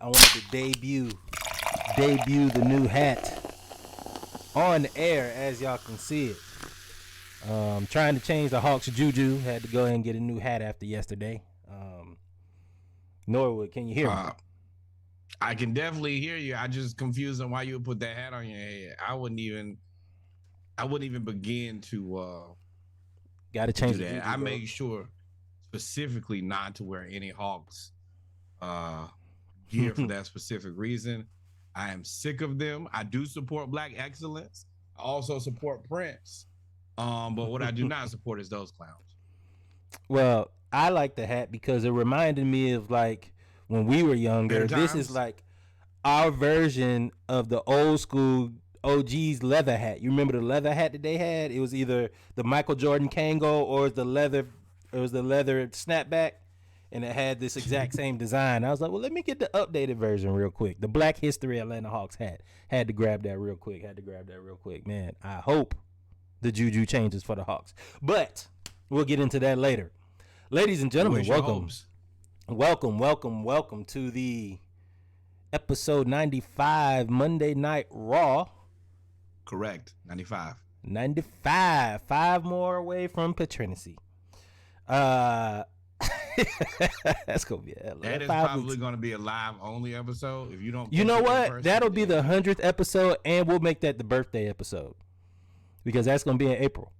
I wanted to debut the new hat on the air, as y'all can see it. Trying to change the Hawks juju. Had to go ahead and get a new hat after yesterday. Norwood, can you hear me? I can definitely hear you. I just confused on why you would put that hat on your head. I wouldn't even begin to got to change do the that. juju, I bro. made sure specifically not to wear any Hawks gear for that specific reason. I am sick of them. I do support Black excellence. I also support Prince. But what I do not support is those clowns. Well, I like the hat because it reminded me of like when we were younger. This is like our version of the old school OG's leather hat. You remember the leather hat that they had? It was either the Michael Jordan Kango or the leather snapback, and it had this exact same design. I was like, well, let me get the updated version real quick. The Black History Atlanta Hawks hat. Had to grab that real quick. Man, I hope the juju changes for the Hawks. But we'll get into that later. Ladies and gentlemen, welcome to the episode 95 Monday Night Raw. Correct, 95. 5 more away from Patrinacy. That's gonna be that is probably gonna be a live only episode. If you don't, you know what? That'll be the 100th episode, and we'll make that the birthday episode because that's gonna be in April,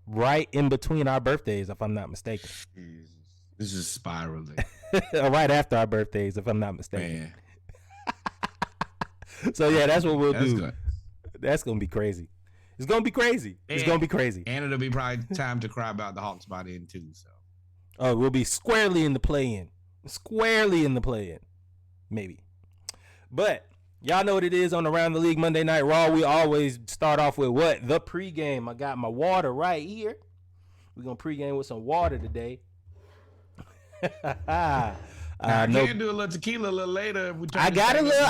right in between our birthdays, if I'm not mistaken. Jesus. This is spiraling. Right after our birthdays, if I'm not mistaken. So yeah, that's what we'll do. Good. That's gonna be crazy. It's gonna be crazy. And it'll be probably time to cry about the Hawks by then too. So. Oh, we'll be squarely in the play-in. Maybe. But y'all know what it is on Around the League Monday Night Raw. We always start off with what? The pregame. I got my water right here. We're going to pregame with some water today. I can do a little tequila a little later. I got a little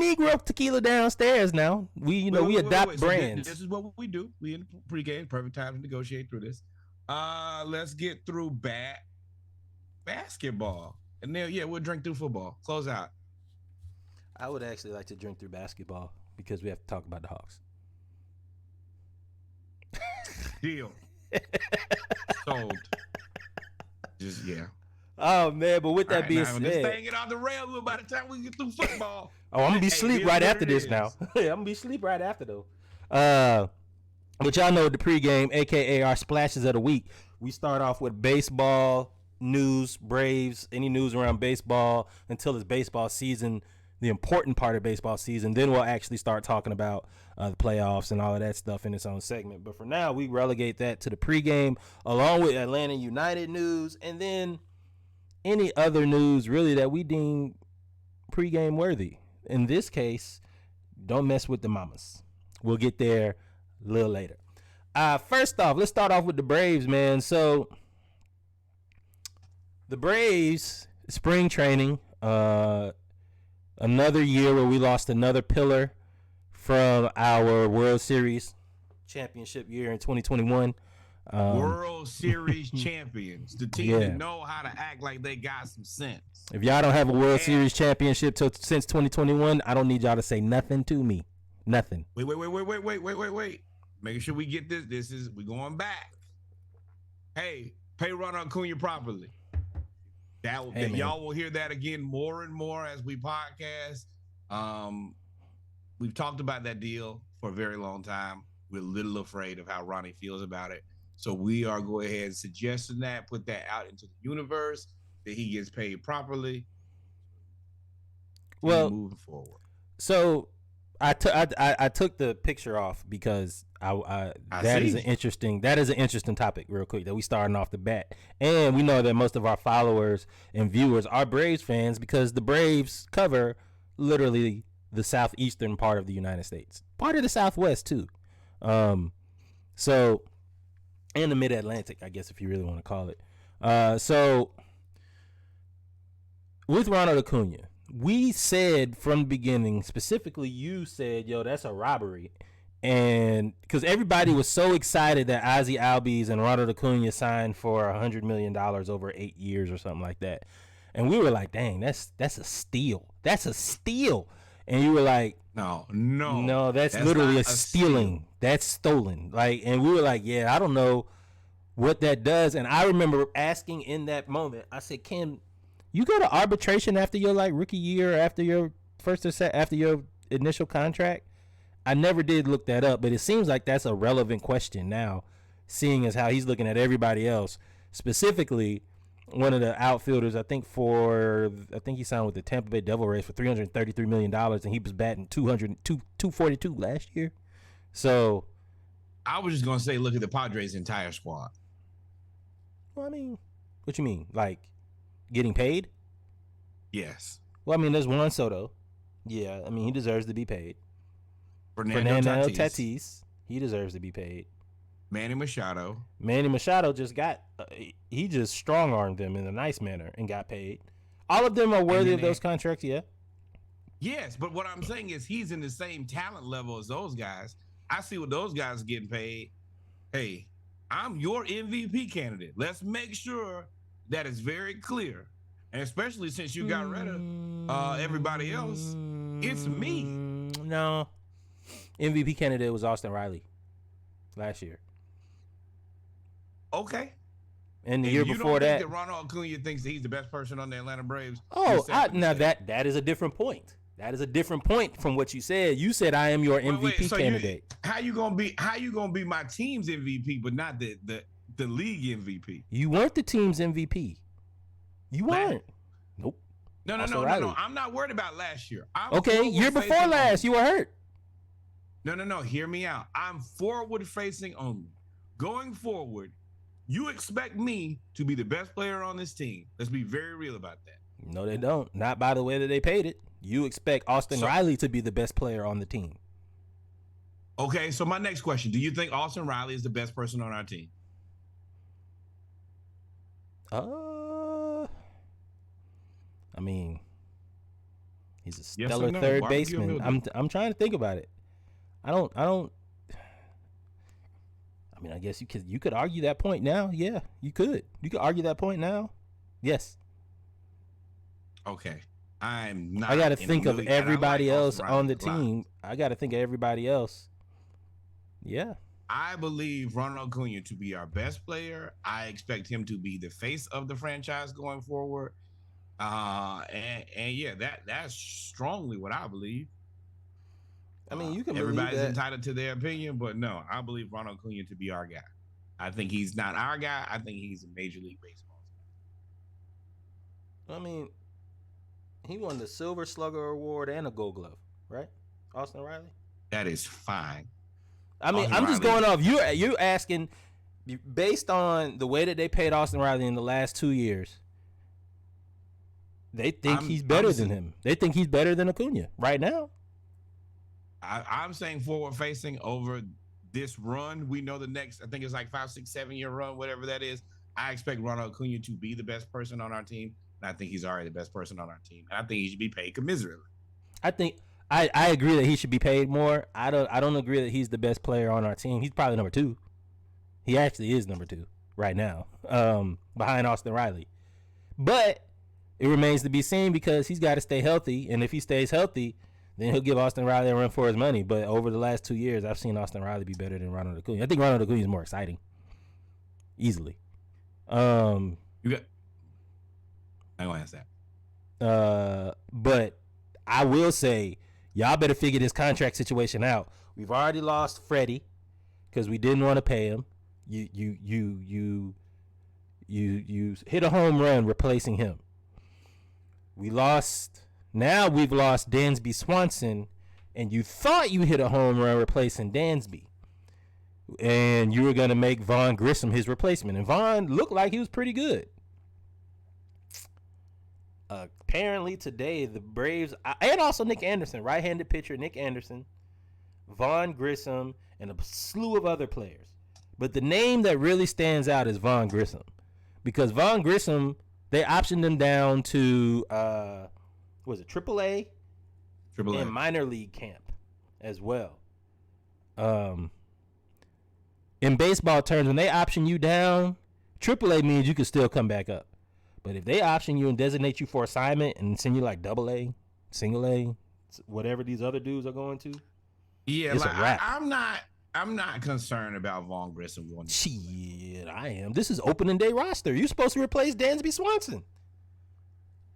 Negro tequila downstairs now. We adopt brands. So this is what we do. We in pregame. Perfect time to negotiate through this. Let's get through basketball, and then we'll drink through football. Close out. I would actually like to drink through basketball because we have to talk about the Hawks. Deal. Sold. Just Oh man, but with that being said, this thing get off the rails by the time we get through football. I'm gonna be asleep right after this now. I'm gonna be asleep right after though. But y'all know the pregame, aka our splashes of the week. We start off with baseball news, Braves, any news around baseball until it's baseball season, the important part of baseball season. Then we'll actually start talking about the playoffs and all of that stuff in its own segment. But for now, we relegate that to the pregame along with Atlanta United news and then any other news really that we deem pregame worthy. In this case, don't mess with the mamas. We'll get there a little later. First off, let's start off with the Braves, man. So the Braves, spring training, another year where we lost another pillar from our World Series championship year in 2021. World Series champions, the team that know how to act like they got some sense. If y'all don't have a World Series championship since 2021, I don't need y'all to say nothing to me. Nothing. Wait. Making sure we get this. We going back. Hey, pay Ronald Acuna properly. Y'all will hear that again more and more as we podcast. We've talked about that deal for a very long time. We're a little afraid of how Ronnie feels about it. So we are going ahead and suggesting that, put that out into the universe, that he gets paid properly. Well, moving forward. So I took the picture off because that is an interesting topic real quick that we starting off the bat. And we know that most of our followers and viewers are Braves fans because the Braves cover literally the southeastern part of the United States, part of the Southwest too. So and the mid-Atlantic, I guess, if you really want to call it. So with Ronald Acuna, we said from the beginning, specifically you said, yo, that's a robbery. And because everybody was so excited that Ozzie Albies and Ronald Acuna signed for $100 million over 8 years or something like that. And we were like, dang, that's a steal. That's a steal. And you were like, no, that's literally a stealing. That's stolen. Like, and we were like, yeah, I don't know what that does. And I remember asking in that moment, I said, Ken, you go to arbitration after your like rookie year, after your after your initial contract? I never did look that up, but it seems like that's a relevant question now, seeing as how he's looking at everybody else. Specifically, one of the outfielders, I think he signed with the Tampa Bay Devil Rays for $333 million, and he was batting 242 last year. So I was just going to say, look at the Padres' entire squad. Well, I mean, what you mean? Like getting paid? Yes. Well, I mean, there's Juan Soto. Yeah, I mean, he deserves to be paid. Fernando Tatis. He deserves to be paid. Manny Machado just got, he just strong-armed them in a nice manner and got paid. All of them are worthy of those contracts, yeah? Yes, but what I'm saying is he's in the same talent level as those guys. I see what those guys are getting paid. Hey, I'm your MVP candidate. Let's make sure that it's very clear. And especially since you got rid of everybody else, it's me. No. MVP candidate was Austin Riley last year. Okay. And the year before that Ronald Acuna thinks that he's the best person on the Atlanta Braves. Oh, now that is a different point. That is a different point from what you said. You said I am your MVP candidate. How you gonna be my team's MVP, but not the league MVP? You weren't the team's MVP. You weren't. Nope. No. I'm not worried about last year. Year before last, you were hurt. No. Hear me out. I'm forward facing only. Going forward, you expect me to be the best player on this team. Let's be very real about that. No, they don't. Not by the way that they paid it. You expect Austin Riley to be the best player on the team. Okay, so my next question. Do you think Austin Riley is the best person on our team? I mean, he's a stellar third baseman. I'm trying to think about it. I don't. I mean, I guess you could argue that point now. Yeah, you could. You could argue that point now. Yes. Okay. I'm not. I got to think of everybody else on the team. I got to think of everybody else. Yeah. I believe Ronald Acuna to be our best player. I expect him to be the face of the franchise going forward. And yeah, that's strongly what I believe. I mean, you can everybody's entitled to their opinion, but no, I believe Ronald Acuna to be our guy. I think he's not our guy. I think he's a Major League Baseball guy. I mean, he won the Silver Slugger Award and a Gold Glove, right? Austin Riley? That is fine. I mean, I'm just going off. You're asking, based on the way that they paid Austin Riley in the last 2 years, they think he's better than him. They think he's better than Acuna right now. I'm saying forward facing over this run. We know the next, I think it's like 5, 6, 7 year run, whatever that is. I expect Ronald Acuna to be the best person on our team. And I think he's already the best person on our team. And I think he should be paid commiserately. I think I agree that he should be paid more. I don't agree that he's the best player on our team. He's probably number 2. He actually is number 2 right now, behind Austin Riley. But it remains to be seen because he's got to stay healthy. And if he stays healthy, then he'll give Austin Riley a run for his money. But over the last 2 years, I've seen Austin Riley be better than Ronald Acuna. I think Ronald Acuna is more exciting, easily. I ain't gonna ask that. But I will say, y'all better figure this contract situation out. We've already lost Freddie because we didn't want to pay him. You hit a home run replacing him. We've lost Dansby Swanson, and you thought you hit a home run replacing Dansby. And you were going to make Vaughn Grissom his replacement. And Vaughn looked like he was pretty good. Apparently today, the Braves, and also Nick Anderson, right-handed pitcher Nick Anderson, Vaughn Grissom, and a slew of other players. But the name that really stands out is Vaughn Grissom. Because Vaughn Grissom, they optioned him down to, AAA? AAA. And minor league camp as well. In baseball terms, when they option you down, AAA means you can still come back up. But if they option you and designate you for assignment and send you like double A, single A, whatever these other dudes are going to, yeah, it's like a wrap. I'm not concerned about Vaughn Grissom going. Shit, I am. This is opening day roster. You're supposed to replace Dansby Swanson,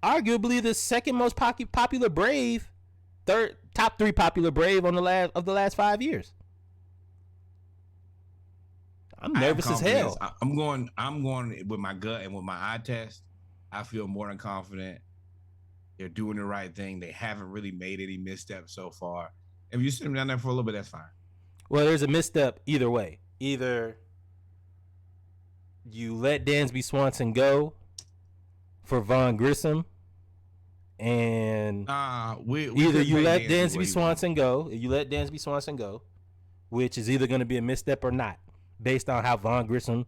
arguably the second most popular Brave, top 3 popular Brave on the last 5 years. I'm nervous as hell. I'm going with my gut and with my eye test. I feel more than confident. They're doing the right thing. They haven't really made any missteps so far. If you sit them down there for a little bit, that's fine. Well, there's a misstep either way. Either you let Dansby Swanson go for Vaughn Grissom, and either you let Dansby Swanson go, which is either going to be a misstep or not, based on how Vaughn Grissom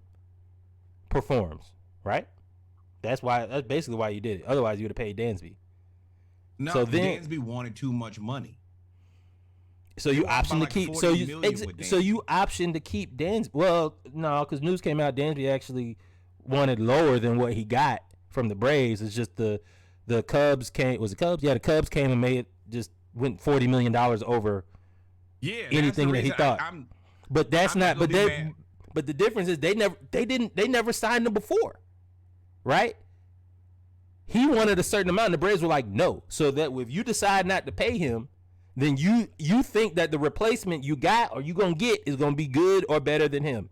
performs, right? That's basically why you did it. Otherwise, you would have paid Dansby. No, so Dansby wanted too much money. So you option to keep. So you option to keep Dansby. Well, no, because news came out Dansby actually wanted lower than what he got from the Braves. It's just the Cubs came. Was it Cubs? Yeah, the Cubs came and went $40 million over. Yeah, anything that he thought. But that's not. But the difference is they never signed him before, right? He wanted a certain amount, and the Braves were like, no. So that if you decide not to pay him, then you think that the replacement you got or you gonna get is gonna be good or better than him,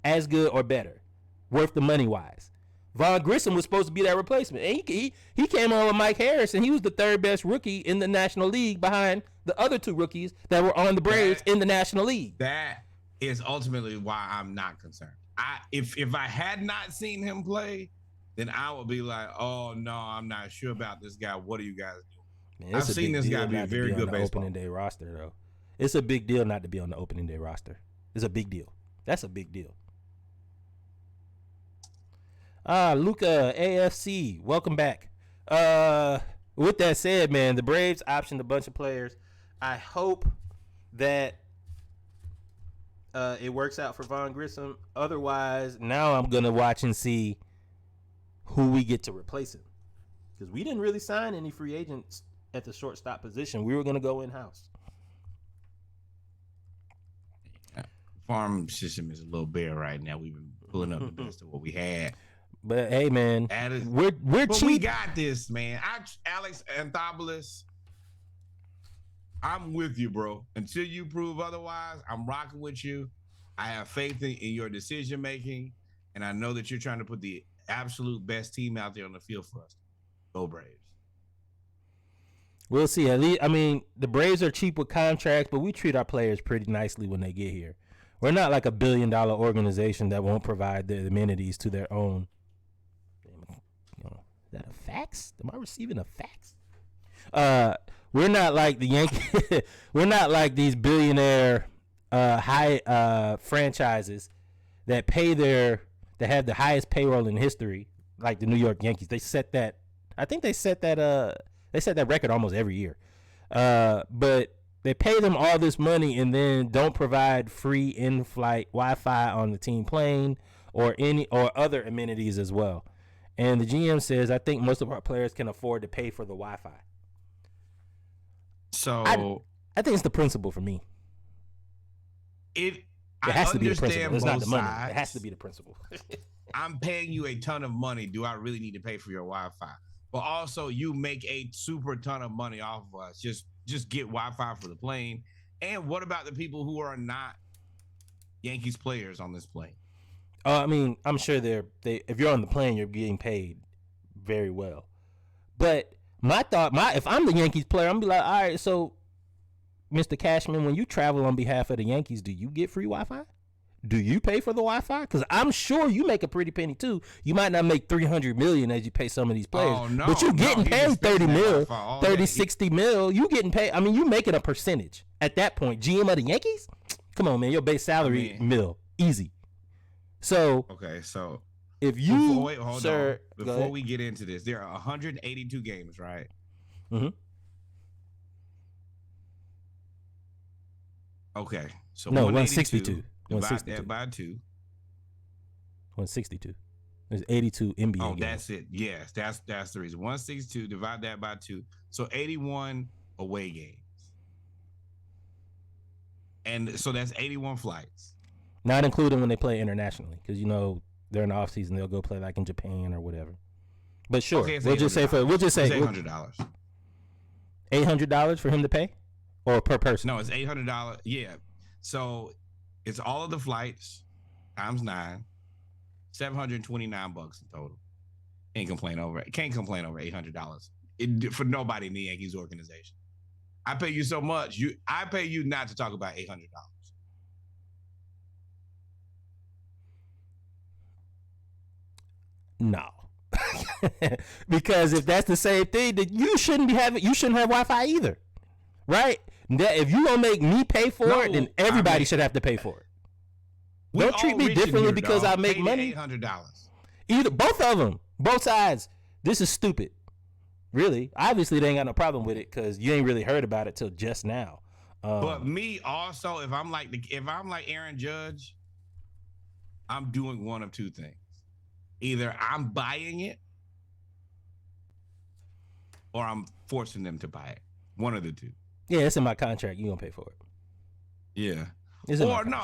as good or better, worth the money wise. Vaughn Grissom was supposed to be that replacement, and he came on with Mike Harris, and he was the 3rd best rookie in the National League behind the other 2 rookies that were on the Braves in the National League. That is ultimately why I'm not concerned. If I had not seen him play, then I would be like, oh no, I'm not sure about this guy. What are you guys doing? Man, I've seen this guy be a very good baseball. Opening day roster though. It's a big deal not to be on the opening day roster. It's a big deal. That's a big deal. Luca AFC, welcome back. With that said, man, the Braves optioned a bunch of players. I hope that it works out for Vaughn Grissom. Otherwise, now I'm gonna watch and see who we get to replace him, because we didn't really sign any free agents at the shortstop position. We were gonna go in house. Farm system is a little bare right now. We've been pulling up the best of what we had. But hey, man, we're cheap. We got this, man. Alex Anthopoulos, I'm with you, bro. Until you prove otherwise, I'm rocking with you. I have faith in your decision making, and I know that you're trying to put the absolute best team out there on the field for us. Go Braves. We'll see. At least, I mean, the Braves are cheap with contracts, but we treat our players pretty nicely when they get here. We're not like a $1 billion organization that won't provide the amenities to their own. Is that a fax? Am I receiving a fax? We're not like the Yankees. We're not like these billionaire high franchises that have the highest payroll in history, like the New York Yankees. They set that. I think they set that record almost every year. But they pay them all this money and then don't provide free in-flight Wi-Fi on the team plane or other amenities as well. And the GM says, I think most of our players can afford to pay for the Wi-Fi. So I think it's the principle for me. It has to be the principle. It's not the money. It has to be the principle. I'm paying you a ton of money. Do I really need to pay for your Wi-Fi? But also, you make a super ton of money off of us. Just get Wi-Fi for the plane. And what about the people who are not Yankees players on this plane? I mean, I'm sure if you're on the plane, you're getting paid very well. But if I'm the Yankees player, I'm gonna be like, all right, so Mr. Cashman, when you travel on behalf of the Yankees, do you get free Wi-Fi? Do you pay for the Wi-Fi? Because I'm sure you make a pretty penny too. You might not make $300 million as you pay some of these players, but you're getting paid 30 mil, 30, 60 mil. You getting paid. I mean, you making a percentage at that point. GM of the Yankees? Come on, man. Your base salary mil, easy. So okay, so if you before we get into this, there are 182 games, right? Mm-hmm. Okay, so no, 162. Divide that by 2. 162. There's 82 NBA Oh, games. that's it. Yes, that's the reason. 162, divide that by 2. So 81 away games. And so that's 81 flights. Not including when they play internationally, because they're in the off season. They'll go play like in Japan or whatever. But sure, Okay, we'll just say it's $800. $800 for him to pay, or per person. No, it's $800. Yeah. So it's all of the flights times 9, $729 in total. Can't complain over $800 for nobody in the Yankees organization. I pay you so much. I pay you not to talk about $800. No. Because if that's the same thing, then you shouldn't have Wi-Fi either. Right? If you gonna make me pay for it, then everybody should have to pay for it. Don't treat me differently because I make money. $800. Either both of them, both sides. This is stupid. Really, obviously they ain't got no problem with it because you ain't really heard about it till just now. But me also, if I'm like Aaron Judge, I'm doing one of two things. Either I'm buying it, or I'm forcing them to buy it. One of the two. Yeah, it's in my contract. You gonna pay for it. Yeah. Or no,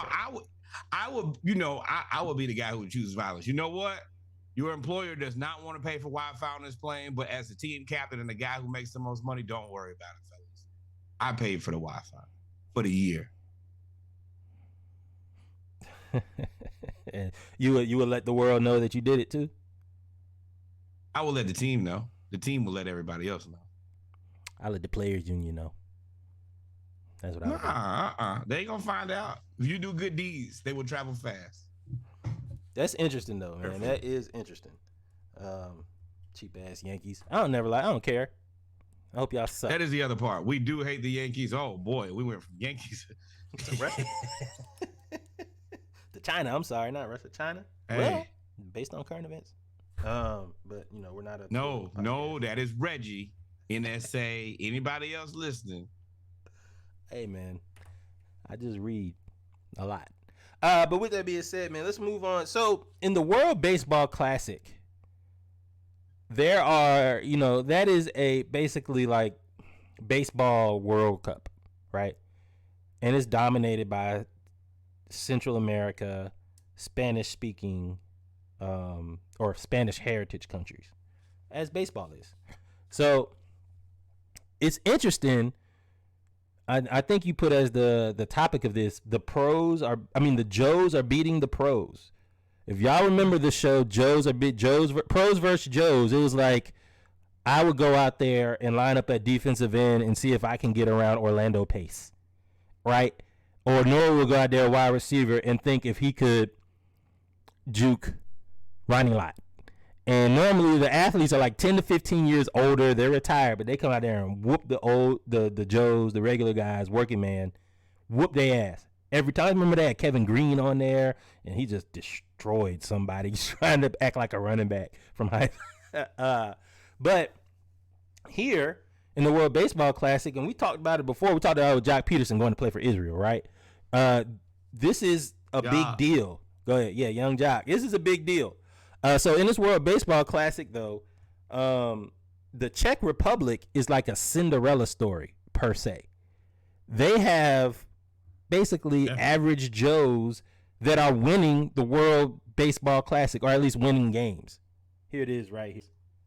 I would be the guy who would choose violence. You know what? Your employer does not want to pay for Wi-Fi on this plane, but as the team captain and the guy who makes the most money, don't worry about it, fellas. I paid for the Wi-Fi for the year. And you would let the world know that you did it too? I will let the team know. The team will let everybody else know. I let the players union know. That's what I would do. They ain't gonna find out. If you do good deeds, they will travel fast. That's interesting though, man. That is interesting. Cheap ass Yankees. I don't care. I hope y'all suck. That is the other part. We do hate the Yankees. Oh boy, we went from Yankees to Russia. To China. I'm sorry, not Russia. China. Hey. Well, based on current events. But we're not a no, that is Reggie, NSA. Anybody else listening? Hey man, I just read a lot. But with that being said, man, let's move on. So in the World Baseball Classic, there are, that is basically like baseball World Cup, right? And it's dominated by Central America, Spanish speaking, or Spanish heritage countries, as baseball is. So it's interesting. I think you put as the topic of this, the Joes are beating the pros. If y'all remember the show, Pros versus Joes, it was like I would go out there and line up at defensive end and see if I can get around Orlando Pace, right? Or Noah would go out there wide receiver and think if he could juke Ronnie Lott. And normally the athletes are like 10 to 15 years older. They're retired, but they come out there and whoop the Joes, the regular guys, working man, whoop their ass. Every time, I remember they had Kevin Green on there, and he just destroyed somebody. He's trying to act like a running back from high school. But here in the World Baseball Classic, and we talked about it before, we talked about Jock Peterson going to play for Israel, right? This is a big deal. Go ahead. Yeah, young Jock. This is a big deal. So in this World Baseball Classic, though, the Czech Republic is like a Cinderella story, per se. They have basically average Joes that are winning the World Baseball Classic, or at least winning games. Here it is right here.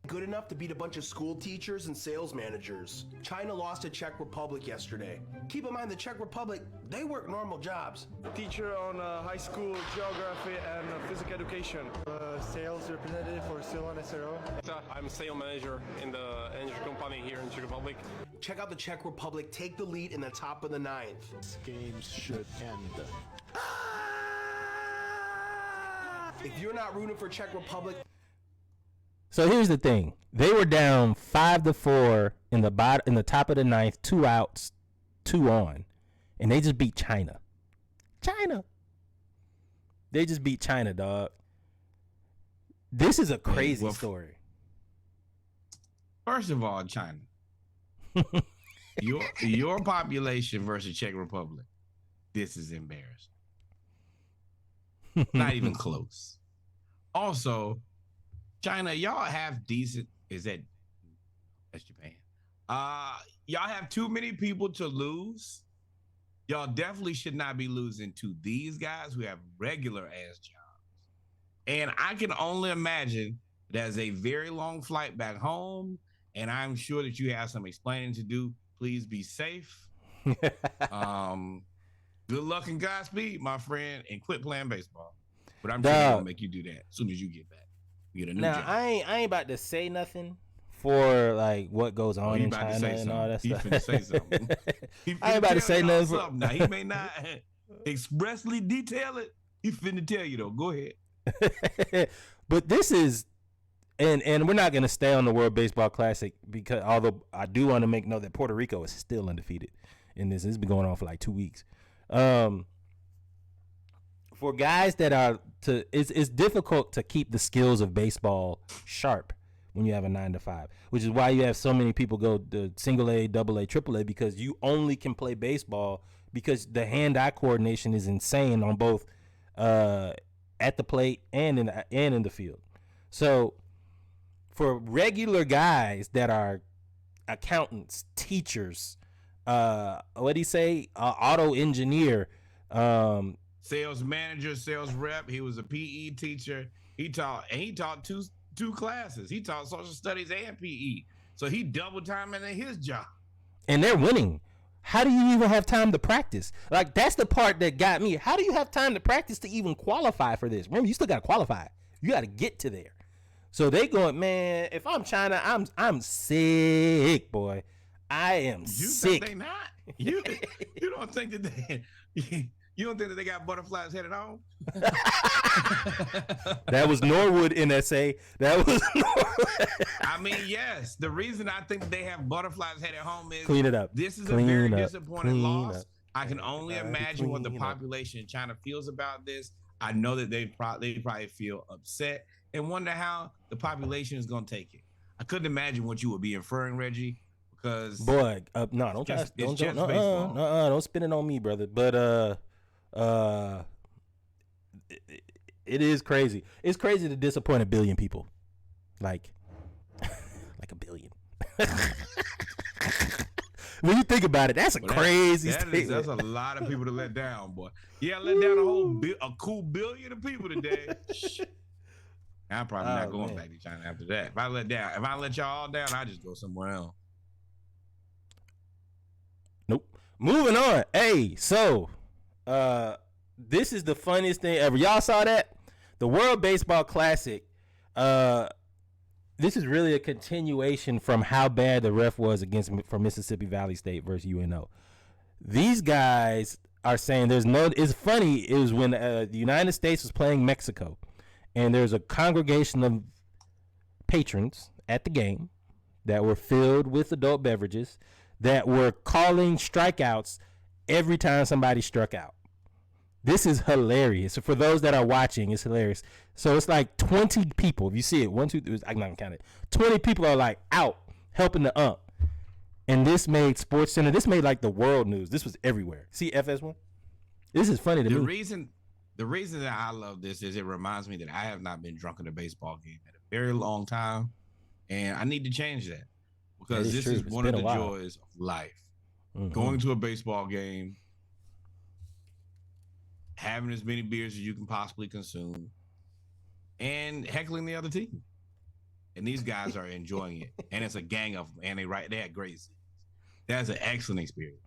Good enough to beat a bunch of school teachers and sales managers. China lost to Czech Republic yesterday. Keep in mind the Czech Republic, they work normal jobs. Teacher on high school geography and physical education. Sales representative for Silon SRO. I'm sales manager in the energy company here in Czech Republic. Check out the Czech Republic take the lead in the top of the 9th. This game should end. If you're not rooting for Czech Republic, so here's the thing: they were down 5-4 in the top of the 9th, 2 outs, 2 on, and they just beat China. They just beat China, dog. This is a crazy story. First of all, China, your population versus Czech Republic, this is embarrassing. Not even close. Also, China, y'all have decent. That's Japan. Y'all have too many people to lose. Y'all definitely should not be losing to these guys who have regular ass jobs. And I can only imagine there's a very long flight back home, and I'm sure that you have some explaining to do. Please be safe. Good luck and Godspeed, my friend, and quit playing baseball. But I'm sure they're gonna make you do that as soon as you get back. You get a new job. I ain't about to say nothing for like what goes on in China and all that stuff. He's finna say something. I ain't about to say nothing. Now he may not expressly detail it. He finna tell you though. Go ahead. But this is, and we're not gonna stay on the World Baseball Classic because although I do want to make note that Puerto Rico is still undefeated in this. It's been going on for like 2 weeks. For guys that are it's difficult to keep the skills of baseball sharp when you have a 9 to 5, which is why you have so many people go to single A, double A, triple A, because you only can play baseball because the hand-eye coordination is insane on both at the plate and in the field. So for regular guys that are accountants, teachers, what do you say, auto engineer, sales manager, sales rep. He was a PE teacher. He taught two classes. He taught social studies and PE. So he double timing in his job. And they're winning. How do you even have time to practice? Like, that's the part that got me. How do you have time to practice to even qualify for this? Remember, you still got to qualify. You got to get to there. So they going, man, if I'm China, I'm sick, boy. I am sick. Think they not? You don't think that they you don't think that they got butterflies headed home? That was Norwood NSA. That was Norwood. I mean, yes. The reason I think they have butterflies headed home is clean it up. This is Clean a very up. disappointing loss. Up. I can only imagine what the population in China feels about this. I know that they probably feel upset and wonder how the population is going to take it. I couldn't imagine what you would be inferring, Reggie, because boy, no, don't don't spin it on me, brother. But it is crazy. It's crazy to disappoint 1 billion people, like 1 billion. When you think about it, that's a crazy statement. That's a lot of people to let down, boy. Yeah, let down a cool billion of people today. I'm probably not going back to China after that. If I let y'all all down, I just go somewhere else. Nope. Moving on. Hey, so this is the funniest thing ever. Y'all saw that? The World Baseball Classic. This is really a continuation from how bad the ref was for Mississippi Valley State versus UNO. These guys are saying it's funny. It was when the United States was playing Mexico, and there's a congregation of patrons at the game that were filled with adult beverages that were calling strikeouts every time somebody struck out. This is hilarious. For those that are watching, it's hilarious. So it's like 20 people. If you see it, 1, 2, 3, I'm not gonna count it. 20 people are like out helping the ump. And this made SportsCenter, this made like the world news. This was everywhere. See FS1? This is funny to me. The reason that I love this is it reminds me that I have not been drunk at a baseball game in a very long time. And I need to change that. Because this is one of the joys of life. Mm-hmm. Going to a baseball game, having as many beers as you can possibly consume, and heckling the other team. And these guys are enjoying it. And it's a gang of them. And they had great scenes. That's an excellent experience.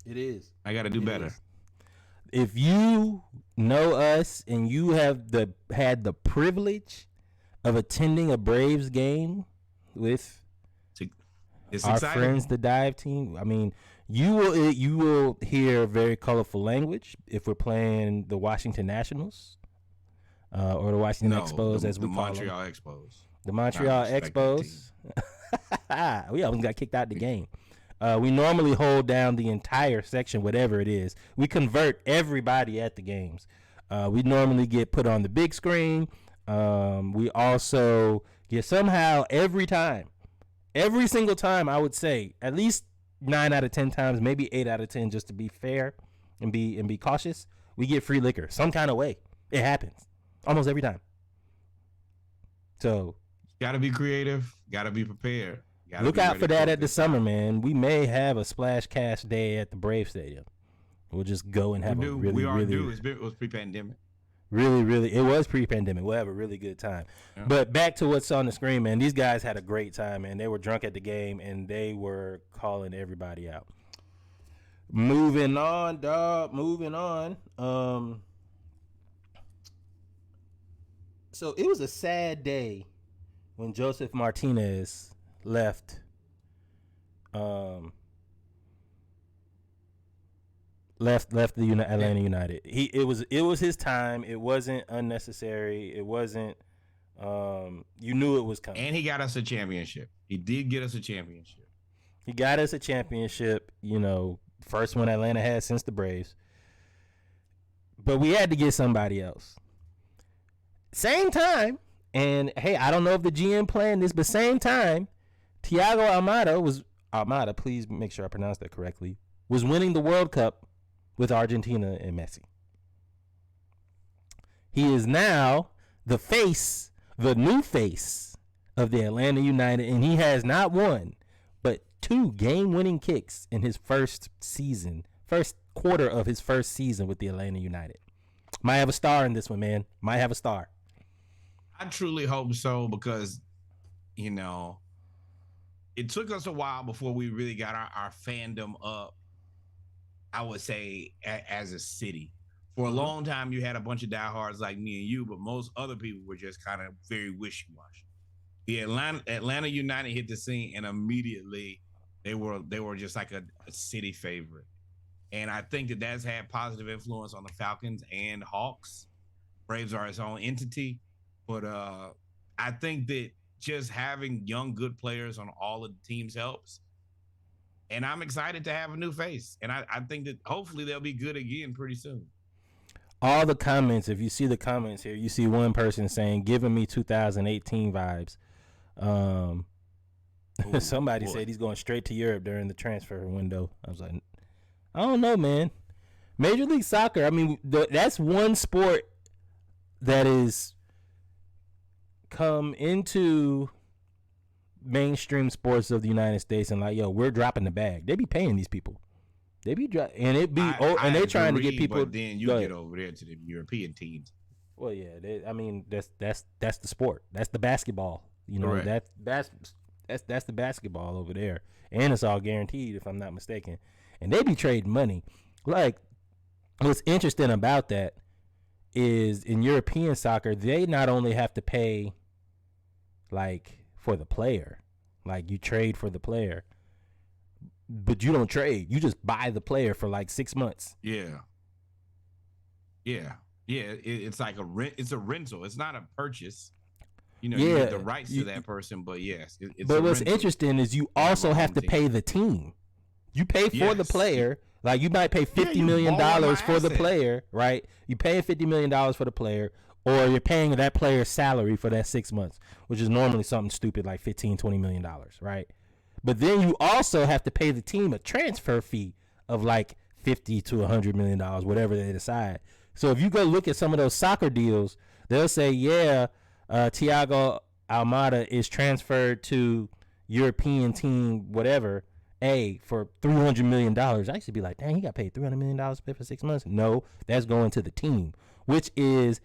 It is. I got to do better. If you know us and you have had the privilege of attending a Braves game with our friends, the dive team, I mean, you will hear very colorful language if we're playing the Washington Nationals or the Washington Expos, as we call them. The Montreal Expos. The Montreal Expos. We almost got kicked out of the game. We normally hold down the entire section, whatever it is. We convert everybody at the games. We normally get put on the big screen. We also get somehow every single time, I would say, at least 9 out of 10 times, maybe 8 out of 10, just to be fair and be cautious, we get free liquor some kind of way. It happens almost every time. So got to be creative. Got to be prepared. Look out for that at the summer, man. We may have a Splash Cast day at the Brave Stadium. We'll just go and have a really, really. It was pre-pandemic. Really, it was pre-pandemic. We'll have a really good time. Yeah. But back to what's on the screen, man. These guys had a great time, man. They were drunk at the game, and they were calling everybody out. Moving on, dog. Moving on. So it was a sad day when Joseph Martinez left. Left the Atlanta United. It was his time. It wasn't unnecessary. It wasn't. You knew it was coming. And he got us a championship. He did get us a championship. He got us a championship. You know, first one Atlanta had since the Braves. But we had to get somebody else. Same time, and hey, I don't know if the GM planned this, but same time, Thiago Almada. Please make sure I pronounce that correctly. Was winning the World Cup with Argentina and Messi. He is now the new face of the Atlanta United, and he has not one, but 2 game-winning kicks in his first quarter of his first season with the Atlanta United. Might have a star in this one, man. Might have a star. I truly hope so because, you know, it took us a while before we really got our fandom up, I would say, as a city. For a long time, you had a bunch of diehards like me and you, but most other people were just kind of very wishy-washy. The Atlanta United hit the scene, and immediately they were just like a city favorite. And I think that that's had positive influence on the Falcons and Hawks. Braves are its own entity. But I think that just having young, good players on all of the teams helps. And I'm excited to have a new face. And I think that hopefully they'll be good again pretty soon. All the comments, if you see the comments here, you see one person saying, giving me 2018 vibes. Somebody said he's going straight to Europe during the transfer window. I was like, I don't know, man. Major League Soccer, I mean, that's one sport that is come into mainstream sports of the United States and like, yo, we're dropping the bag. They be paying these people. They be and it be and they trying to get people. But then you get over there to the European teams. Well, yeah, I mean that's the sport. That's the basketball. You know, right. that's the basketball over there, and it's all guaranteed if I'm not mistaken. And they be trading money. Like, what's interesting about that is in European soccer, they not only have to pay like for the player, like you trade for the player, but you don't trade. You just buy the player for like 6 months. Yeah. It's like it's a rental. It's not a purchase. You know, you get the rights to that person, but yes. But what's interesting is you also have to pay the team. You pay for the player. Like, you might pay $50 million for the player, right? You pay $50 million for the player, or you're paying that player's salary for that 6 months, which is normally something stupid like $15-20 million, right? But then you also have to pay the team a transfer fee of like $50 to $100 million, whatever they decide. So if you go look at some of those soccer deals, they'll say, Thiago Almada is transferred to European team, whatever, for $300 million. I used to be like, dang, he got paid $300 million to pay for 6 months. No, that's going to the team, which is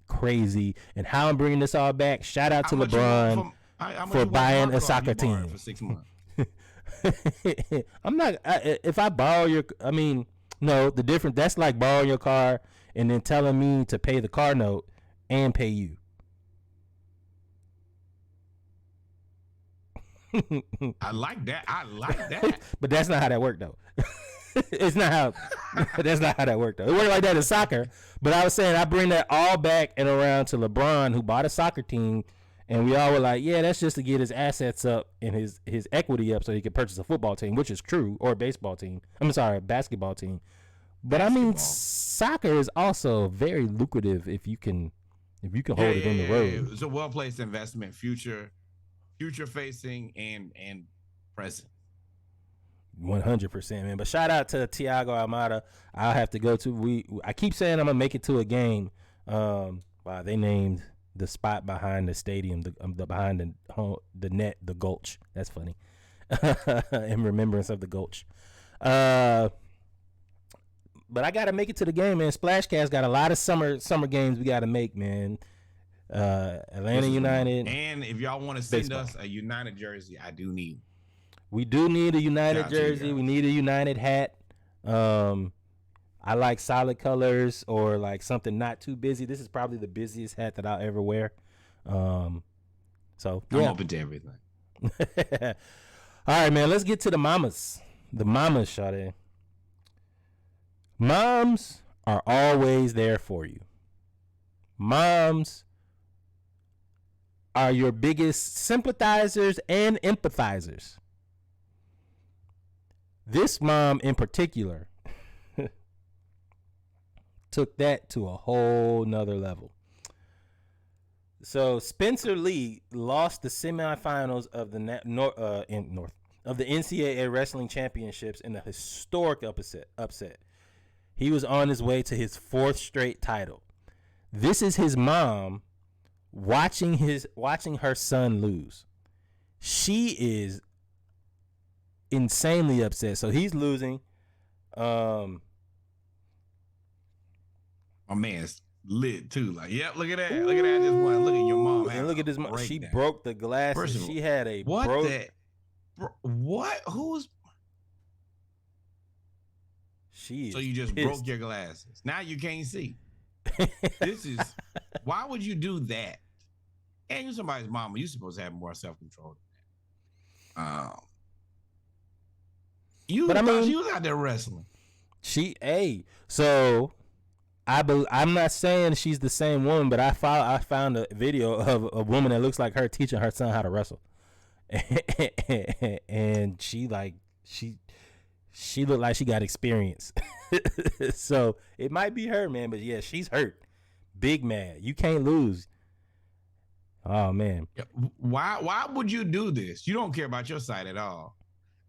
crazy. And how I'm bringing this all back, shout out to LeBron for buying a soccer team. For 6 months. I'm not, if I borrow the difference, that's like borrowing your car and then telling me to pay the car note and pay you. I like that. But that's not how that worked, though. That's not how that worked, though. It worked like that in soccer. But I was saying, I bring that all back and around to LeBron, who bought a soccer team, and we all were like, yeah, that's just to get his assets up and his equity up so he could purchase a football team, which is true, or a basketball team. Basketball team. But I mean, soccer is also very lucrative if you can hold it in the road. It's a well-placed investment, future facing and present. 100%, man. But shout out to Thiago Almada. I'll have to go to. I keep saying I'm gonna make it to a game. Wow, they named the spot behind the stadium, the behind the net, the Gulch. That's funny. In remembrance of the Gulch. But I gotta make it to the game, man. Splashcast got a lot of summer games we gotta make, man. Atlanta United. And if y'all want to send us a United jersey, I do need. We do need a United jersey. We need a United hat. I like solid colors or like something not too busy. This is probably the busiest hat that I'll ever wear. So yeah. I'm open to everything. All right, man. Let's get to the mamas. The mamas, Sade. Moms are always there for you. Moms are your biggest sympathizers and empathizers. This mom in particular took that to a whole nother level. So Spencer Lee lost the semifinals of the of the NCAA Wrestling Championships in a historic upset. He was on his way to his 4th straight title. This is his mom watching her son lose. She is insanely upset. So he's losing. My man's lit too. Like, yep, look at that. Look at that. Just one. Look at your mom. And look at this mom. She broke the glasses. She had a what? What? Who's? She. So you just broke your glasses. Now you can't see. This is. Why would you do that? And you're somebody's mama. You're supposed to have more self-control than that. But I mean, she was out there wrestling. So I'm not saying she's the same woman, but I found a video of a woman that looks like her teaching her son how to wrestle, and she looked like she got experience. So it might be her, man. But yeah, she's hurt, big mad. You can't lose. Oh man. Why would you do this? You don't care about your side at all.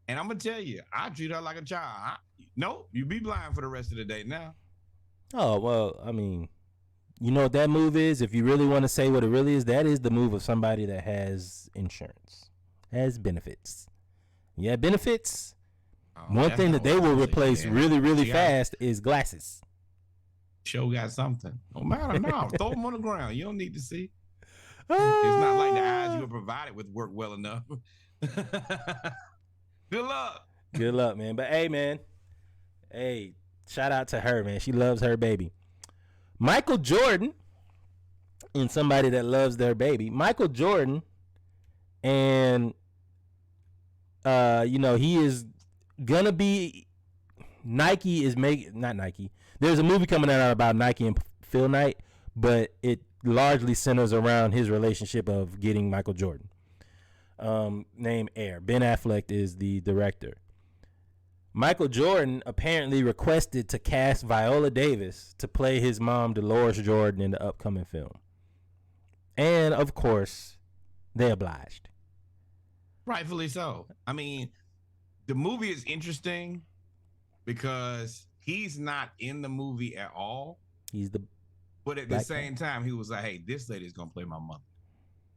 And I'm gonna tell you, I treat her like a child. Nope, you be blind for the rest of the day now. Oh well, I mean, you know what that move is? If you really want to say what it really is, that is the move of somebody that has insurance, has benefits. Yeah, benefits. One thing that they will replace really fast is glasses. Show got something. No matter, no. Throw them on the ground. You don't need to see. It's not like the eyes you were provided with work well enough. Good luck. Good luck, man. But hey, man. Hey, shout out to her, man. She loves her baby. Michael Jordan, and somebody that loves their baby. Michael Jordan, and he is gonna be. Nike is making, not Nike. There's a movie coming out about Nike and Phil Knight, but it largely centers around his relationship of getting Michael Jordan. Named Air. Ben Affleck is the director. Michael Jordan apparently requested to cast Viola Davis to play his mom, Dolores Jordan, in the upcoming film. And, of course, they obliged. Rightfully so. I mean, the movie is interesting because he's not in the movie at all. But at the same time, he was like, hey, this lady's going to play my mother.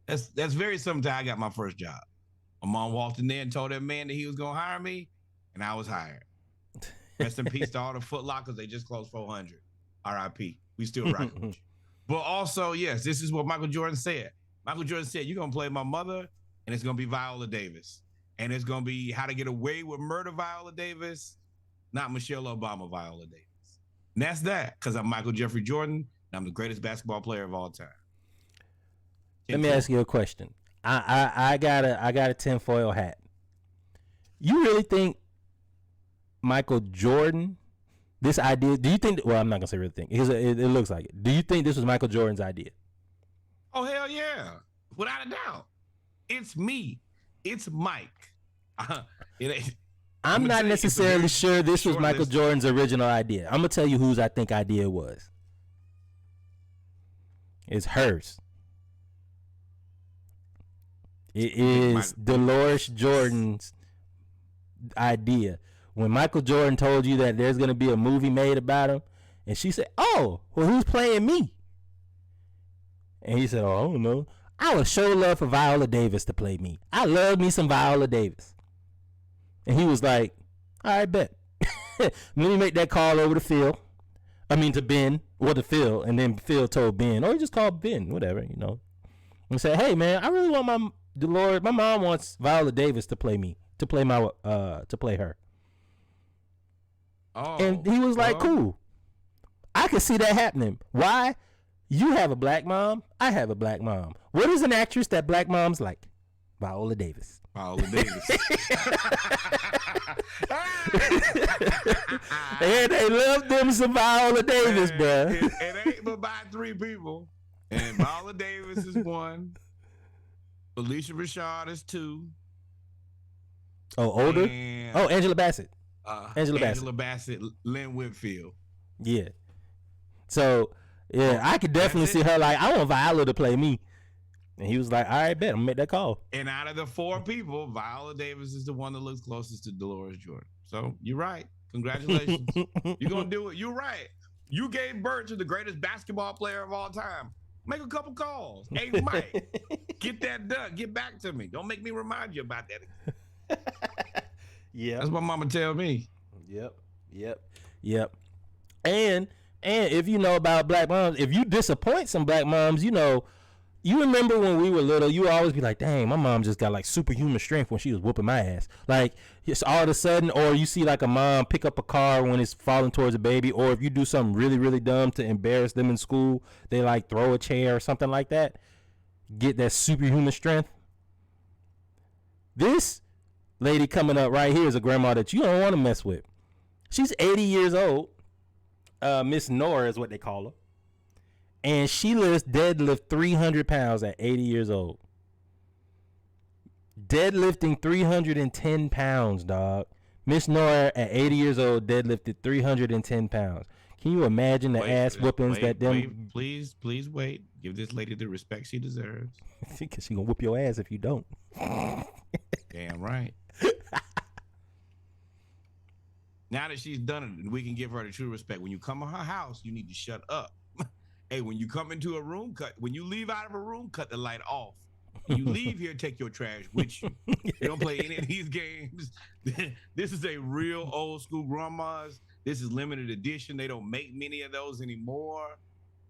That's very similar to how I got my first job. My mom walked in there and told that man that he was going to hire me, and I was hired. Rest in peace to all the Foot Lockers. They just closed 400. R.I.P. We still rocking with you. But also, yes, this is what Michael Jordan said. Michael Jordan said, you're going to play my mother, and it's going to be Viola Davis. And it's going to be How to Get Away with Murder Viola Davis, not Michelle Obama Viola Davis. And that's that, because I'm Michael Jeffrey Jordan, and I'm the greatest basketball player of all time. Let me ask you a question. I got a tinfoil hat. You really think Michael Jordan, this idea, do you think, well, I'm not going to say really think, it looks like it. Do you think this was Michael Jordan's idea? Oh, hell yeah. Without a doubt. It's me. It's Mike. I'm not necessarily sure this was Michael Jordan's original idea. I'm going to tell you whose I think idea it was. It's hers. It is Dolores Jordan's idea. When Michael Jordan told you that there's going to be a movie made about him, and she said, oh, well, who's playing me? And he said, "Oh, I don't know. I would show love for Viola Davis to play me. I love me some Viola Davis." And he was like, "All right, bet." Let me make that call over to Phil. I mean to Ben or to Phil, and then Phil told Ben, or he just called Ben, whatever, and said, "Hey man, I really want my mom wants Viola Davis to play me, to play her." Oh, And he was like, "Cool, I can see that happening. Why? You have a black mom, I have a black mom. What is an actress that black moms like? Viola Davis." Viola Davis. And they love them some Viola Davis, bruh. It ain't but by 3 people. And Viola Davis is 1. Felicia Rashad is 2. Oh, older? And, Oh, Angela Bassett. Angela Bassett, Lynn Whitfield. Yeah. So, yeah, I could definitely see her like, I want Viola to play me. And he was like, all right, bet, I'm going to make that call. And out of the 4 people, Viola Davis is the one that looks closest to Dolores Jordan. So you're right. Congratulations. You're going to do it. You're right. You gave birth to the greatest basketball player of all time. Make a couple calls. Hey, Mike, get that done. Get back to me. Don't make me remind you about that. Yeah. That's what mama tell me. Yep. And if you know about black moms, if you disappoint some black moms, you remember when we were little, you would always be like, dang, my mom just got like superhuman strength when she was whooping my ass. Like, it's all of a sudden, or you see like a mom pick up a car when it's falling towards a baby, or if you do something really, really dumb to embarrass them in school, they like throw a chair or something like that. Get that superhuman strength. This lady coming up right here is a grandma that you don't want to mess with. She's 80 years old. Miss Nora is what they call her. And she lifts deadlift 300 pounds at 80 years old. Deadlifting 310 pounds, dog. Miss Nora at 80 years old deadlifted 310 pounds. Can you imagine the ass whoopings that them? Please wait. Give this lady the respect she deserves. Because she gonna whoop your ass if you don't. Damn right. Now that she's done it, we can give her the true respect. When you come to her house, you need to shut up. Hey, when you come into a room, when you leave out of a room, cut the light off. When you leave here, take your trash with you. You don't play any of these games. This is a real old school grandma's. This is limited edition. They don't make many of those anymore.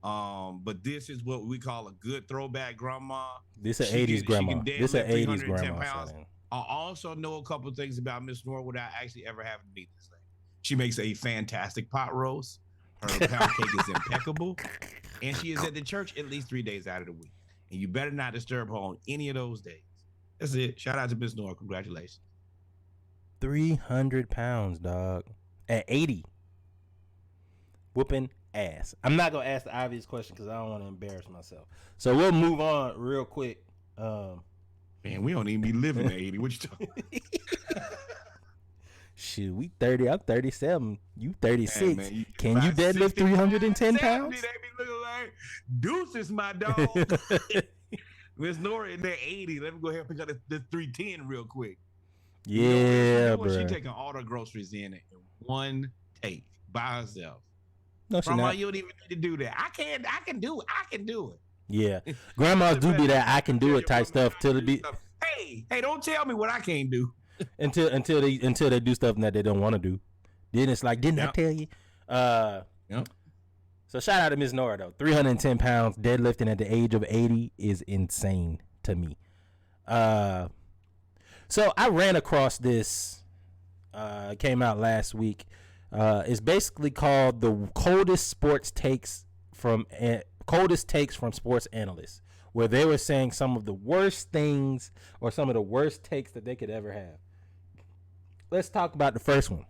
But this is what we call a good throwback grandma. This is an 80s grandma. This is an 80s grandma. I also know a couple of things about Miss Nora without actually ever having to meet this lady. She makes a fantastic pot roast. Her pound cake is impeccable. And she is at the church at least 3 days out of the week. And you better not disturb her on any of those days. That's it. Shout out to Miss Nora. Congratulations. 300 pounds, dog. At 80. Whooping ass. I'm not going to ask the obvious question because I don't want to embarrass myself. So we'll move on real quick. Man, we don't even be living at 80. What you talking about? Shoot, we 30. I'm 37. You 36. Hey, man, Can you deadlift 310 pounds? They be looking like Deuces, my dog. Miss Nora in there 80. Let me go ahead and pick up the 310 real quick. Yeah, bro. She taking all the groceries in one take by herself. No, she Grandma, not. you don't even need to do that. I can do it. Yeah. Grandmas do be that I can do it type stuff till it be. Hey, don't tell me what I can't do. until they do stuff that they don't want to do. Then it's like, didn't I tell you? Yep. So shout out to Miss Nora though. 310 pounds deadlifting at the age of 80 is insane to me. So I ran across this. Came out last week. It's basically called the coldest takes from sports analysts, where they were saying some of the worst things or some of the worst takes that they could ever have. Let's talk about the first one.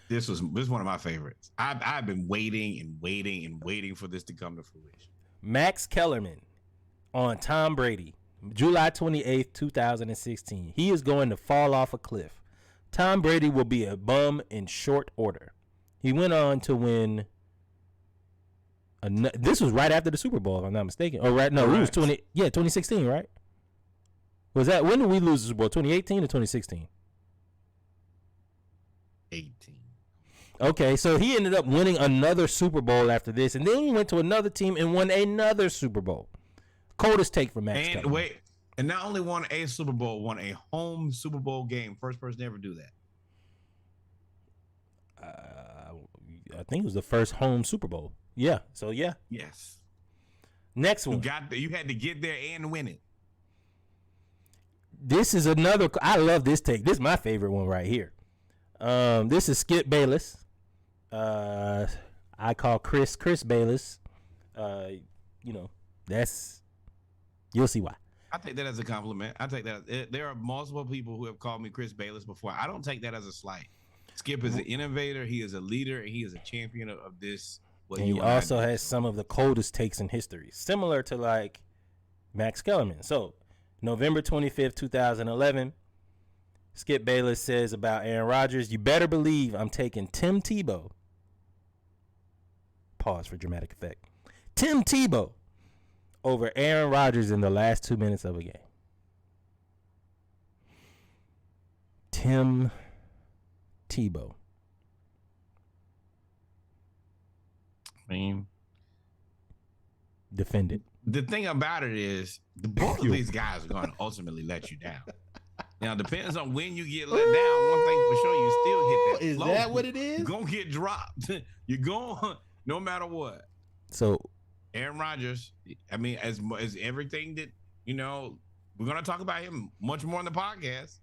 This is one of my favorites. I've been waiting for this to come to fruition. Max Kellerman on Tom Brady, July 28th, 2016. He is going to fall off a cliff. Tom Brady will be a bum in short order. He went on to win. This was right after the Super Bowl, if I'm not mistaken. Oh, right? No, it was 2016, right? Was that, when did we lose the Super Bowl? 2018 or 2016? 18. Okay, so he ended up winning another Super Bowl after this, and then he went to another team and won another Super Bowl. Coldest take from Max. And Kellerman. and not only won a Super Bowl, won a home Super Bowl game. First person to ever do that. I think it was the first home Super Bowl. Yeah. So yeah. Yes. Next one. You had to get there and win it. This is another. I love this take. This is my favorite one right here. This is Skip Bayless. I call Chris Bayless. That's, you'll see why. I take that as a compliment. I take that. There are multiple people who have called me Chris Bayless before. I don't take that as a slight. Skip is an innovator. He is a leader, and he is a champion of this. And he also has some of the coldest takes in history, similar to like Max Kellerman. So, November 25th, 2011, Skip Bayless says about Aaron Rodgers, "You better believe I'm taking Tim Tebow." Pause for dramatic effect. Tim Tebow over Aaron Rodgers in the last 2 minutes of a game. Tim Tebow. I mean, defend it. The thing about it is, both of these guys are going to ultimately let you down. Now, it depends on when you get let down. One thing for sure, you still hit that. Is flow. that what it is? You're going to get dropped. You're going, no matter what. So, Aaron Rodgers, I mean, as everything that, we're going to talk about him much more in the podcast.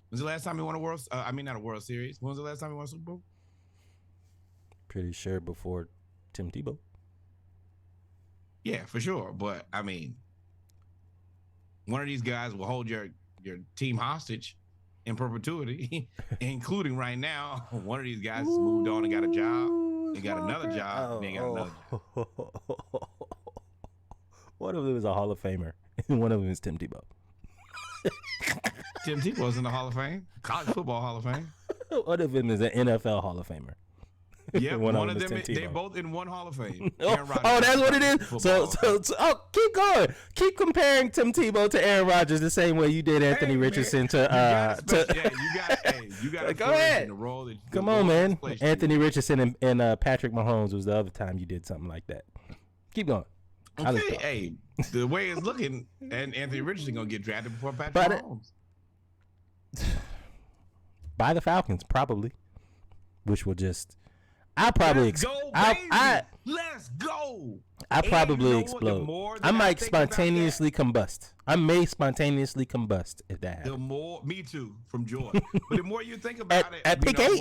When's the last time he won not a World Series. When was the last time he won a Super Bowl? Pretty sure before Tim Tebow. Yeah, for sure. But, I mean, one of these guys will hold your team hostage in perpetuity, including right now. One of these guys has moved on and got a job. He got another job. He got another job. One of them is a Hall of Famer, and one of them is Tim Tebow. Tim Tebow's in the Hall of Fame, College Football Hall of Fame. One of them is an NFL Hall of Famer. Yeah, one of them. They're both in one Hall of Fame. That's what it is. So, keep going. Keep comparing Tim Tebow to Aaron Rodgers the same way you did Anthony Richardson to. You got to go ahead. In the role that Come on, man. Anthony Richardson and Patrick Mahomes was the other time you did something like that. Keep going. Okay, hey, the way it's looking, and Anthony Richardson gonna get drafted before Patrick Mahomes. By the Falcons, probably, which will just. Let's go. I probably explode. I might spontaneously combust. I may spontaneously combust if that happens. Me too, from joy. But the more you think about it, at pick 8,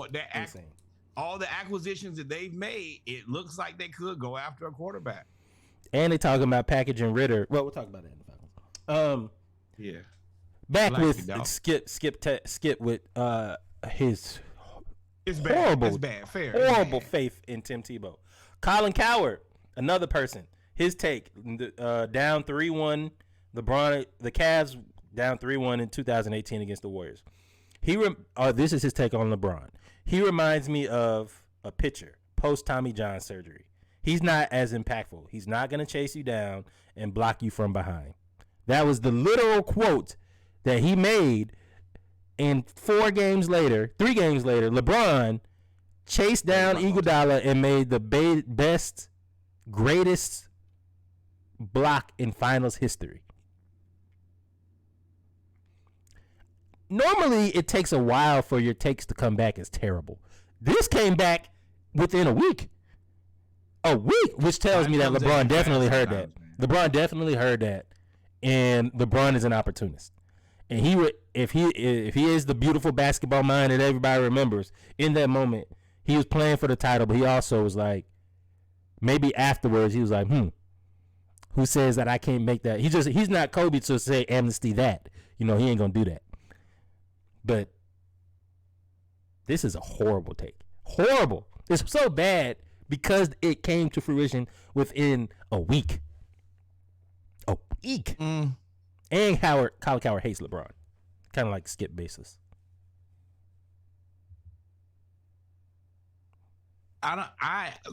all the acquisitions that they've made, it looks like they could go after a quarterback. And they talking about packaging Ritter. Well, we'll talk about that in the Falcons. Yeah. Back with Skip with his. It's bad. Horrible, it's bad. Fair. Horrible faith in Tim Tebow. Colin Cowherd, another person. His take, down 3-1. The Cavs down 3-1 in 2018 against the Warriors. This is his take on LeBron. He reminds me of a pitcher post Tommy John surgery. He's not as impactful. He's not going to chase you down and block you from behind. That was the literal quote that he made. And 3 games later, LeBron chased down Iguodala and made the best, greatest block in finals history. Normally, it takes a while for your takes to come back as terrible. This came back within a week. Which tells me that LeBron definitely heard that. LeBron definitely heard that, and LeBron is an opportunist. And he would, if he is the beautiful basketball mind that everybody remembers, in that moment, he was playing for the title, but he also was like, maybe afterwards, he was like, who says that I can't make that? He's not Kobe to say amnesty that. He ain't gonna do that. But this is a horrible take. Horrible. It's so bad because it came to fruition within a week. A week. And Colin Cowherd hates LeBron. Kind of like Skip Bayless.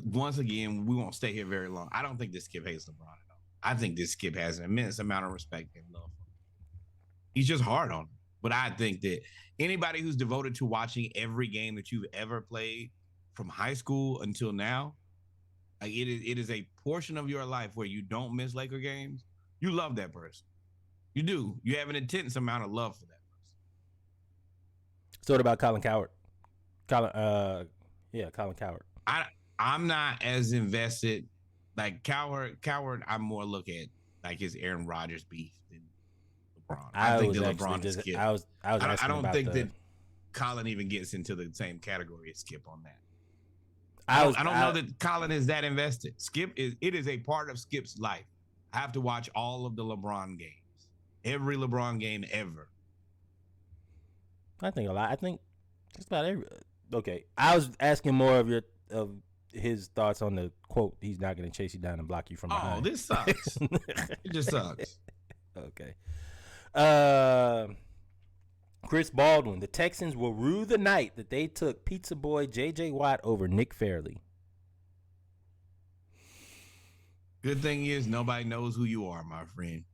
Once again, we won't stay here very long. I don't think this Skip hates LeBron at all. I think this Skip has an immense amount of respect and love for him. He's just hard on him. But I think that anybody who's devoted to watching every game that you've ever played from high school until now, like it is a portion of your life where you don't miss Laker games. You love that person. You do. You have an intense amount of love for that person. So what about Colin Cowherd? Colin Cowherd. I'm not as invested. Like Cowherd, I more look at like his Aaron Rodgers beef than LeBron. I think that LeBron is Skip. I don't think that Colin even gets into the same category as Skip on that. I don't know that Colin is that invested. It is a part of Skip's life. I have to watch all of the LeBron games. Every LeBron game ever. I think a lot. I think just about every. Okay, I was asking more of his thoughts on the quote. He's not going to chase you down and block you from behind. Oh, this sucks. It just sucks. Okay. Chris Baldwin. The Texans will rue the night that they took Pizza Boy J.J. Watt over Nick Fairley. Good thing is nobody knows who you are, my friend.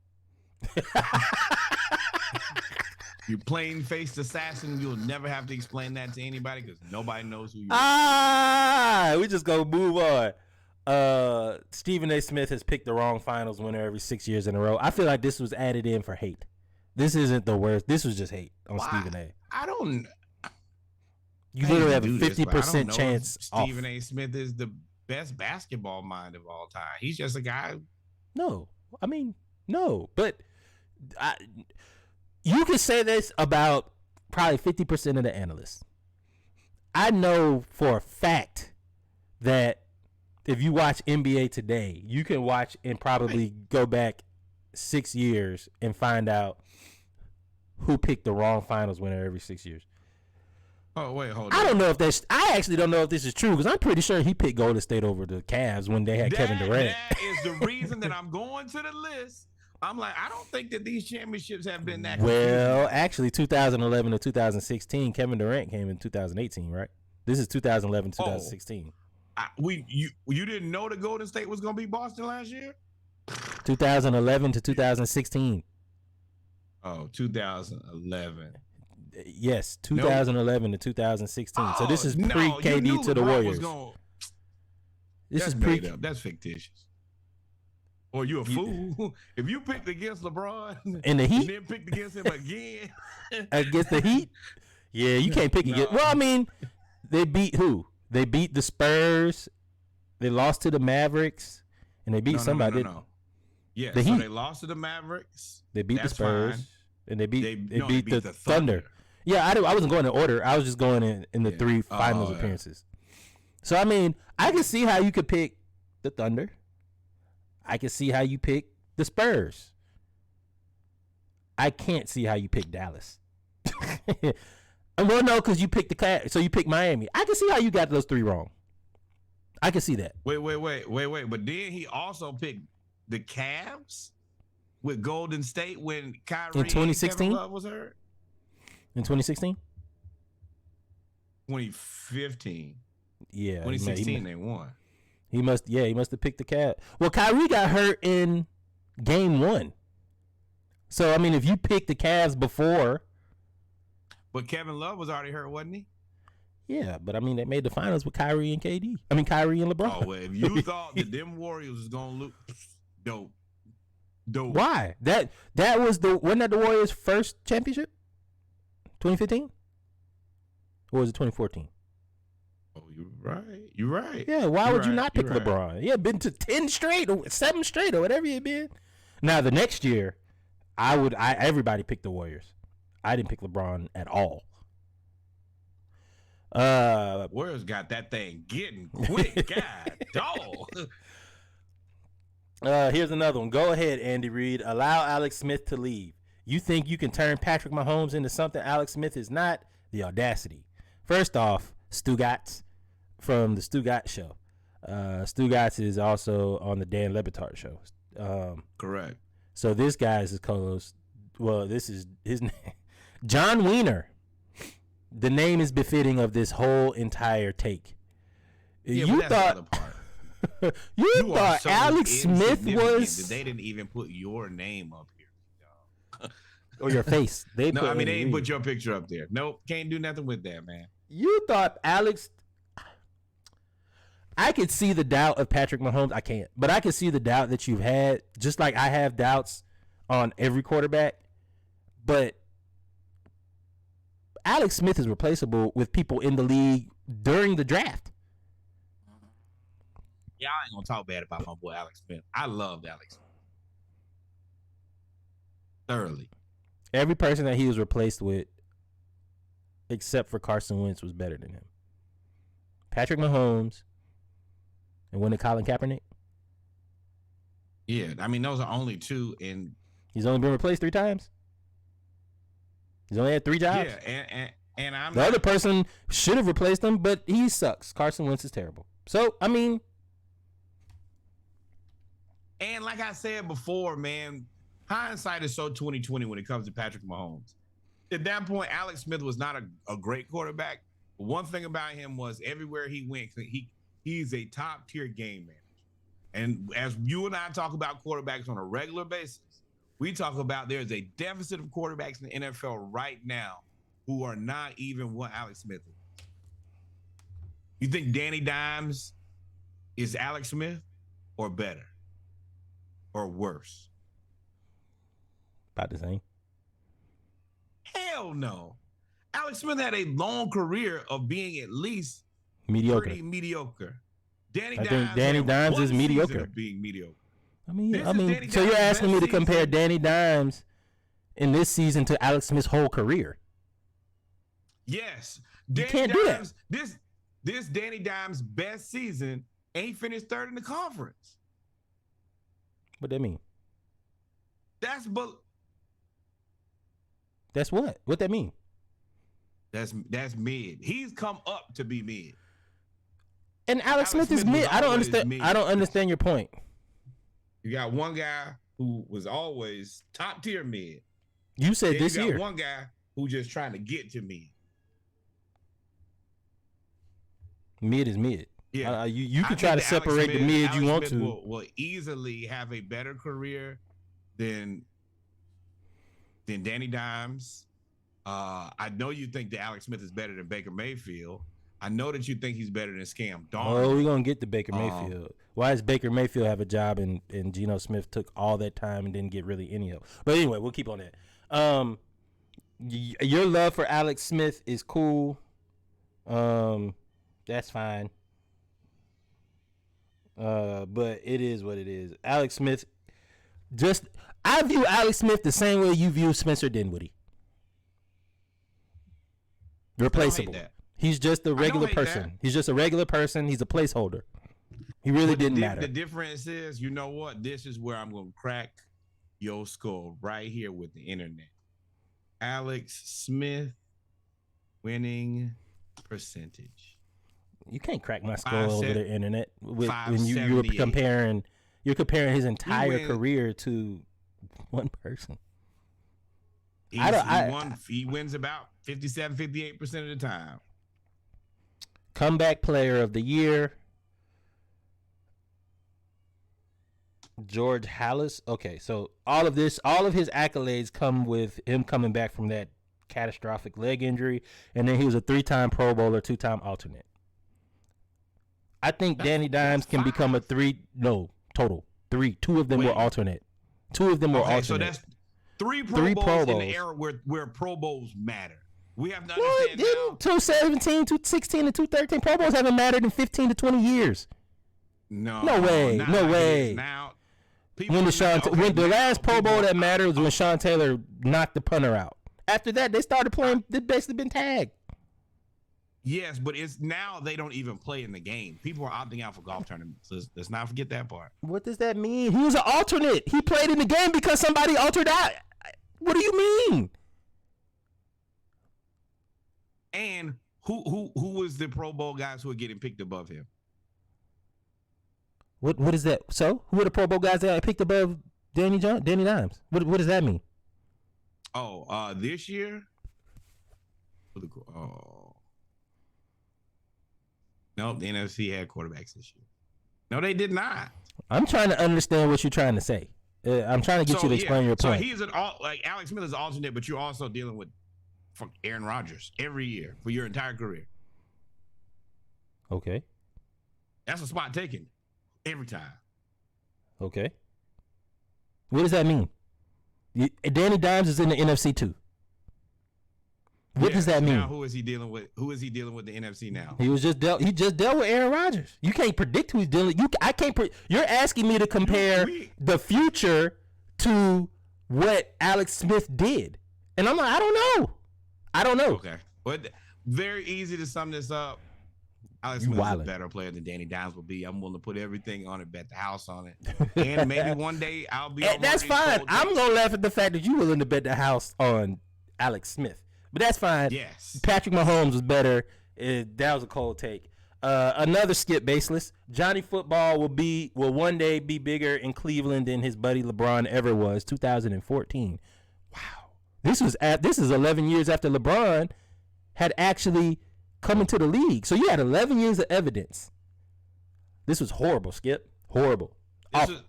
You plain-faced assassin. You'll never have to explain that to anybody because nobody knows who you are. We just gonna move on. Stephen A. Smith has picked the wrong finals winner every 6 years in a row. I feel like this was added in for hate. This isn't the worst. This was just hate on Stephen A. I don't. You literally have a 50% chance. Stephen A. Smith is the best basketball mind of all time. He's just a guy. No, I mean no, but you can say this about probably 50% of the analysts. I know for a fact that if you watch NBA today, you can watch and probably go back 6 years and find out who picked the wrong finals winner every 6 years. Oh, wait, hold on. I actually don't know if this is true because I'm pretty sure he picked Golden State over the Cavs when they had Kevin Durant. That is the reason that I'm going to the list. I'm like, I don't think that these championships have been that well, actually, 2011 to 2016, Kevin Durant came in 2018, right? This is 2011 2016. You didn't know the Golden State was going to beat Boston last year? 2011 to 2016. Oh, 2011. Yes, 2011 to 2016. So this is pre-KD to the Warriors. This is made up. That's fictitious. Or you a fool. If you picked against LeBron in the Heat and then picked against him again. Against the Heat? Yeah, you can't pick against. Well, I mean, they beat who? They beat the Spurs. They lost to the Mavericks. And they beat somebody. No. Yeah, the so Heat. they lost to the Mavericks. They beat the Spurs. Fine. And they beat the Thunder. Yeah, I wasn't going in order. I was just going in the three finals appearances. So, I mean, I can see how you could pick the Thunder. I can see how you pick the Spurs. I can't see how you pick Dallas. Well, no, because you picked so you picked Miami. I can see how you got those three wrong. I can see that. Wait. But then he also picked the Cavs with Golden State when Kyrie in 2016 and Kevin Love was hurt. In 2016? 2015. Yeah. 2016 they won. He must have picked the Cavs. Well, Kyrie got hurt in game 1. So, I mean, if you picked the Cavs before. But Kevin Love was already hurt, wasn't he? Yeah, but I mean, they made the finals with Kyrie and KD. I mean, Kyrie and LeBron. Oh, well, if you thought that them Warriors was going to look dope. Why? Wasn't that the Warriors' first championship? 2015? Or was it 2014? Oh, you're right. Yeah, why would you not pick LeBron? Right. Yeah, been to 10 straight or 7 straight or whatever you been. Now the next year, everybody picked the Warriors. I didn't pick LeBron at all. Warriors got that thing getting quick. God, dog. Here's another one. Go ahead, Andy Reid. Allow Alex Smith to leave. You think you can turn Patrick Mahomes into something Alex Smith is not? The audacity. First off, Stugatz from the Stugatz show. Stugatz is also on the Dan Le Batard show. Correct. So this guy is his co-host. Well, this is his name. John Wiener. The name is befitting of this whole entire take. Yeah, you thought you thought so Alex Smith was. They didn't even put your name up here. or your face. They No, put I mean, they Andy ain't Reid. put your picture up there. Nope, can't do nothing with that, man. You thought Alex. I could see the doubt of Patrick Mahomes. I can't, but I could see the doubt that you've had, just like I have doubts on every quarterback. But Alex Smith is replaceable with people in the league during the draft. Y'all ain't gonna talk bad about my boy Alex Smith. I loved Alex Smith thoroughly. Every person that he was replaced with, except for Carson Wentz, was better than him. Patrick Mahomes, and when did Colin Kaepernick? Yeah, I mean, those are only two in. He's only been replaced 3 times. He's only had 3 jobs. Yeah, and I'm The other person should have replaced him, but he sucks. Carson Wentz is terrible. So, I mean. And like I said before, man, hindsight is so 2020 when it comes to Patrick Mahomes. At that point, Alex Smith was not a great quarterback. But one thing about him was everywhere he went, he's a top-tier game manager. And as you and I talk about quarterbacks on a regular basis, we talk about there's a deficit of quarterbacks in the NFL right now who are not even what Alex Smith is. You think Danny Dimes is Alex Smith or better or worse? About the same. Hell no. Alex Smith had a long career of being at least Mediocre. pretty mediocre. I think Danny Dimes is mediocre. Being mediocre. I mean, Danny so you're Dimes' asking me best to compare season. Danny Dimes in this season to Alex Smith's whole career? Yes. You Danny can't do that. Dimes, this Danny Dimes' best season ain't finished third in the conference. What that mean? That's What that mean? That's mid. He's come up to be mid. And Alex Smith is Smith was mid. I don't always understand. mid. I don't understand your point. You got one guy who was always top tier mid. You said Then this you got year. one guy who just trying to get to mid. Mid is mid. Yeah, you I can try to think that separate the mid you want Smith to. will easily have a better career than Danny Dimes. I know you think that Alex Smith is better than Baker Mayfield. I know that you think he's better than Scam Darnold. Oh, we're gonna get to Baker Mayfield. Why does Baker Mayfield have a job and Geno Smith took all that time and didn't get really any help? But anyway, we'll keep on that. Your love for Alex Smith is cool. That's fine. But it is what it is. Alex Smith, I view Alex Smith the same way you view Spencer Dinwiddie. Replaceable. He's just a regular person. He's just a regular person. He's a placeholder. He really didn't matter. The difference is, you know what? This is where I'm going to crack your skull right here with the internet. Alex Smith winning percentage. You can't crack my skull over the internet when you're 578. comparing his entire career to one person. He wins about 57, 58% of the time. Comeback player of the year, George Halas. Okay, so all of his accolades come with him coming back from that catastrophic leg injury, and then he was a 3-time Pro Bowler, 2-time alternate. I think Danny Dimes can become a 3. No, total 3. 2 of them were alternate. 2 of them were alternate. So that's 3 Pro Bowls in the era where Pro Bowls matter. We have to understand now. 217, 216, and 213 Pro Bowls haven't mattered in 15 to 20 years. No way. Now, When the last Pro Bowl that mattered was when Sean Taylor knocked the punter out. After that, they started playing. They've basically been tagged. Yes, but it's now they don't even play in the game. People are opting out for golf tournaments. Let's not forget that part. What does that mean? He was an alternate. He played in the game because somebody altered out. What do you mean? And who was the Pro Bowl guys who are getting picked above him? What is that? So who are the Pro Bowl guys that picked above Danny Dimes? What does that mean? Oh, this year? Oh. No, the NFC had quarterbacks this year. No, they did not. I'm trying to understand what you're trying to say. I'm trying to get you to explain your point. So he's like Alex Smith is an alternate, but you're also dealing with Aaron Rodgers every year for your entire career. Okay. That's a spot taken every time. Okay. What does that mean? Danny Dimes is in the NFC too. What does that mean? Now, who is he dealing with? Who is he dealing with the NFC now? He just dealt with Aaron Rodgers. You can't predict who he's dealing. I can't. You're asking me to compare the future to what Alex Smith did, and I'm like, I don't know. Okay, but very easy to sum this up. Alex Smith is a better player than Danny Dimes will be. I'm willing to put everything on it, bet the house on it, and maybe one day I'll be. That's fine. I'm gonna laugh at the fact that you're willing to bet the house on Alex Smith. But that's fine. Yes. Patrick Mahomes was better. That was a cold take. Another skip baseless. Johnny Football will one day be bigger in Cleveland than his buddy LeBron ever was. 2014. Wow. This is 11 years after LeBron had actually come into the league. So you had 11 years of evidence. This was horrible, Skip. Horrible.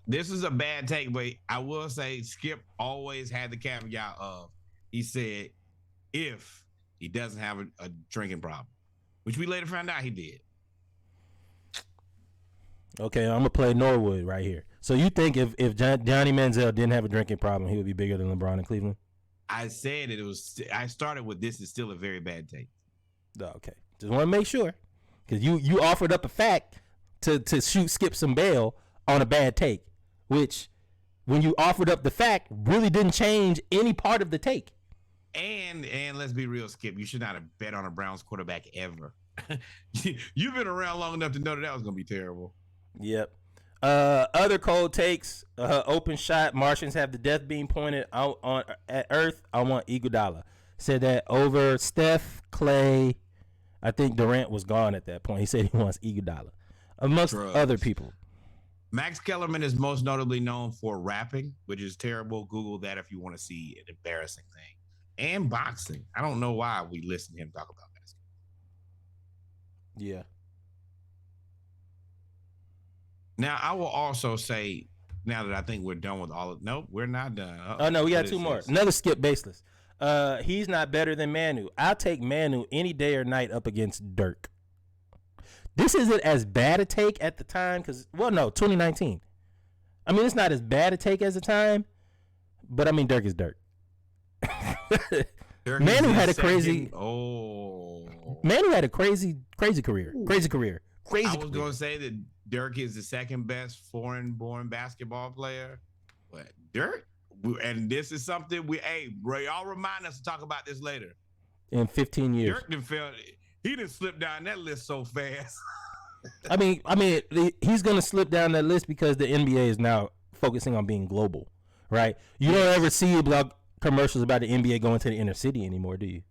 This is a bad take, but I will say Skip always had the caveat of, he said, if he doesn't have a drinking problem, which we later found out he did. Okay, I'm going to play Norwood right here. So you think if Johnny Manziel didn't have a drinking problem, he would be bigger than LeBron in Cleveland? I said I started with this is still a very bad take. Okay. Just want to make sure. Because you offered up a fact to shoot Skip some bail on a bad take, which when you offered up the fact really didn't change any part of the take. And let's be real, Skip. You should not have bet on a Browns quarterback ever. You've been around long enough to know that was going to be terrible. Yep. Other cold takes. Open shot. Martians have the death beam pointed out at Earth. I want Iguodala. Said that over Steph, Clay. I think Durant was gone at that point. He said he wants Iguodala, amongst other people. Max Kellerman is most notably known for rapping, which is terrible. Google that if you want to see an embarrassing thing. And boxing. I don't know why we listen to him talk about basketball. Yeah. Now, I will also say, now that I think we're done with all of... Nope, we're not done. Oh, no, we got two more. Another skip baseless. He's not better than Manu. I'll take Manu any day or night up against Dirk. This isn't as bad a take at the time because, 2019. I mean, it's not as bad a take as the time, but I mean, Dirk is Dirk. Manu had a crazy. Manu had a crazy career. I was going to say that Dirk is the second best foreign-born basketball player, but Dirk, and this is something bro, y'all remind us to talk about this later. In 15 years, Dirk he didn't slip down that list so fast. I mean, he's going to slip down that list because the NBA is now focusing on being global, right? You don't ever see commercials about the NBA going to the inner city anymore, do you?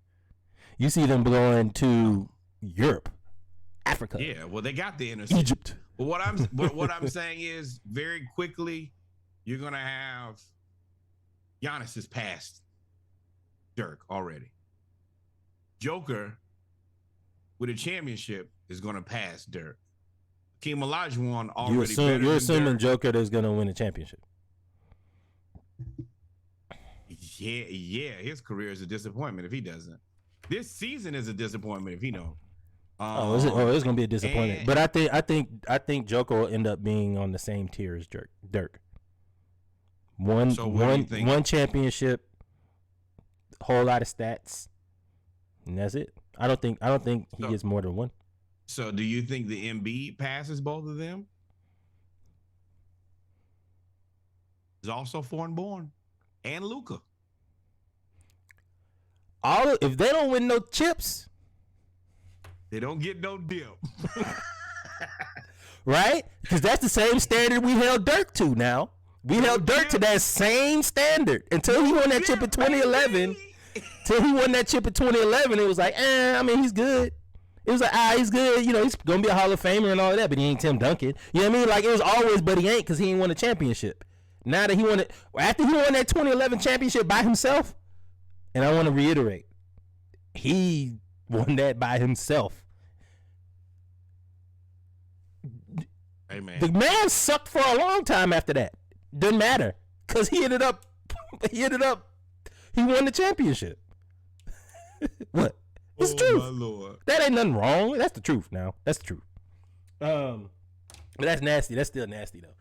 You see them going to Europe, Africa. Yeah, well, they got the inner city. Egypt. But what I'm saying is, very quickly, you're gonna have Giannis has passed Dirk already. Joker with a championship is gonna pass Dirk. Hakeem Olajuwon already. You're assuming Joker is gonna win a championship. Yeah, his career is a disappointment if he doesn't. This season is a disappointment if he don't. It's gonna be a disappointment. But I think Joker will end up being on the same tier as Dirk. One championship, whole lot of stats, and that's it. I don't think he gets more than one. So do you think the Embiid passes both of them? He's also foreign born, and Luka. If they don't win no chips, they don't get no dip. Right? Because that's the same standard we held Dirk to now. We held Dirk to that same standard until he won that chip in 2011. Till he won that chip in 2011, it was like, he's good. It was like, he's good. You know, he's going to be a Hall of Famer and all of that, but he ain't Tim Duncan. You know what I mean? Like, it was always, but he ain't because he ain't won a championship. Now that he won it, after he won that 2011 championship by himself, and I want to reiterate, he won that by himself. Hey, man. The man sucked for a long time after that. Didn't matter. Because he won the championship. What? It's the truth. My Lord. That ain't nothing wrong. That's the truth now. That's the truth. But that's nasty. That's still nasty, though.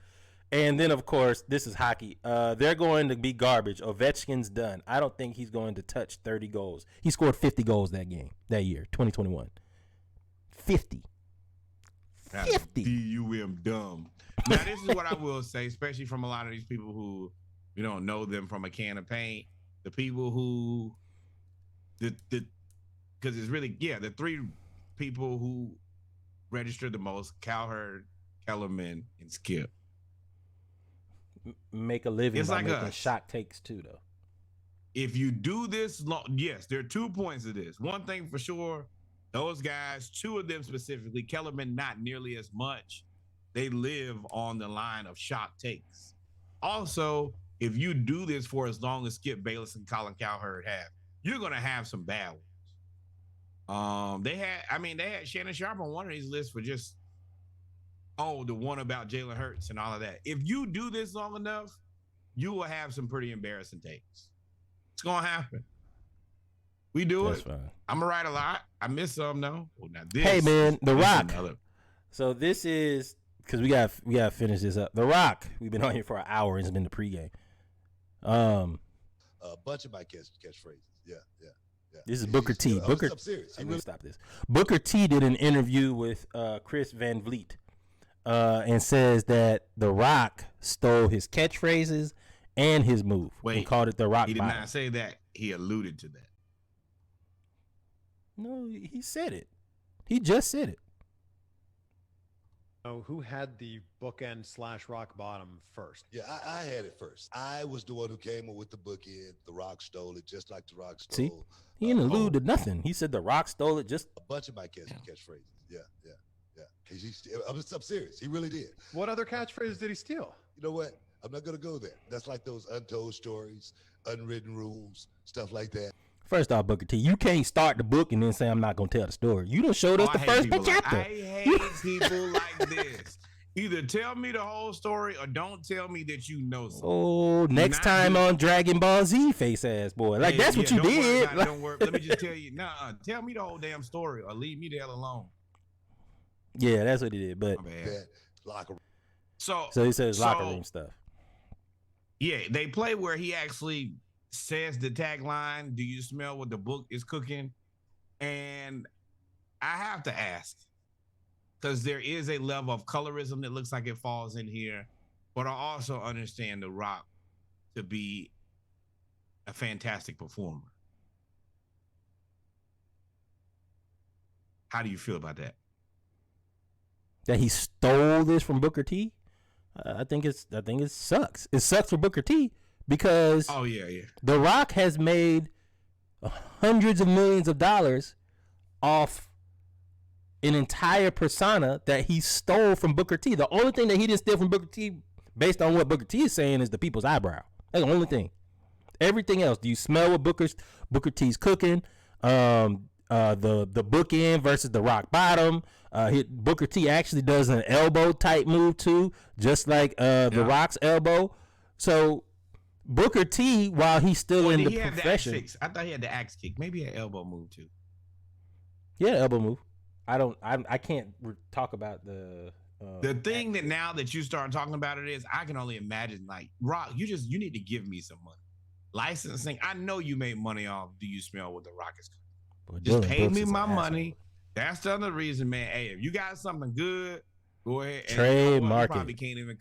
And then, of course, this is hockey. They're going to be garbage. Ovechkin's done. I don't think he's going to touch 30 goals. He scored 50 goals that year, 2021. 50. 50. D-U-M, dumb. Now, this is what I will say, especially from a lot of these people who, you don't know them from a can of paint. The people who, because it's really, the three people who registered the most, Cowherd, Kellerman, and Skip. Make a living It's by like making us. shot takes too, though. If you do this long, yes, there are 2 points of this. One thing for sure, those guys, 2 of them specifically, Kellerman not nearly as much. They live on the line of shot takes. Also, if you do this for as long as Skip Bayless and Colin Cowherd have, you're gonna have some bad ones. They had Shannon Sharp on one of these lists for just the one about Jalen Hurts and all of that. If you do this long enough, you will have some pretty embarrassing takes. It's gonna happen. We do That's it. fine. I'm gonna write a lot. I miss some though. Well, now Hey, man, The this is Rock. another- So this is because we gotta finish this up. The Rock. We've been on here for an hour. It's been the pregame. A bunch of my catchphrases. Yeah. This is Booker T. Booker. I'm serious. I'm gonna stop this. Booker T did an interview with Chris Van Vliet, and says that The Rock stole his catchphrases and his move. Wait, and called it The Rock He did Bottom. not say that. He alluded to that. No, he said it. He just said it. Oh, who had the bookend / rock bottom first? Yeah, I had it first. I was the one who came up with the bookend. The Rock stole it, just like the Rock stole. See? He didn't allude to nothing. He said The Rock stole it. Just a bunch of my catchphrases. Yeah. I'm serious. He really did. What other catchphrases did he steal? You know what? I'm not gonna go there. That's like those untold stories, unwritten rules, stuff like that. first off, Booker T, you can't start the book and then say I'm not gonna tell the story. You done showed us the I hate first people like- chapter. I hate people like this. Either tell me the whole story or don't tell me that you know something. Oh, next time on Dragon Ball Z, face ass boy. Like, that's what you don't worry did. about it, don't worry. Let me just tell you. Tell me the whole damn story or leave me the hell alone. Yeah, that's what he did. But My bad. That locker room. So he says locker room stuff. Yeah, they play where he actually says the tagline, "Do you smell what the book is cooking?" And I have to ask, because there is a level of colorism that looks like it falls in here, but I also understand The Rock to be a fantastic performer. How do you feel about that? That he stole this from Booker T? I think it sucks. It sucks for Booker T because Oh yeah. The Rock has made hundreds of millions of dollars off an entire persona that he stole from Booker T. The only thing that he didn't steal from Booker T, based on what Booker T is saying, is the people's eyebrow. That's the only thing. Everything else, do you smell what Booker T's cooking? The bookend versus the rock bottom. Booker T actually does an elbow type move too, just like the Rock's elbow. So Booker T, while he's still in the profession, I thought he had the axe kick. Maybe an elbow move too. Yeah, elbow move. I can't talk about the thing that now that you start talking about it is I can only imagine, like, Rock, you need to give me some money. Licensing, I know you made money off Do You Smell What the Rock is cooking? Just pay me my money. That's the other reason, man. Hey, if you got something good, go ahead and trademark you probably can't even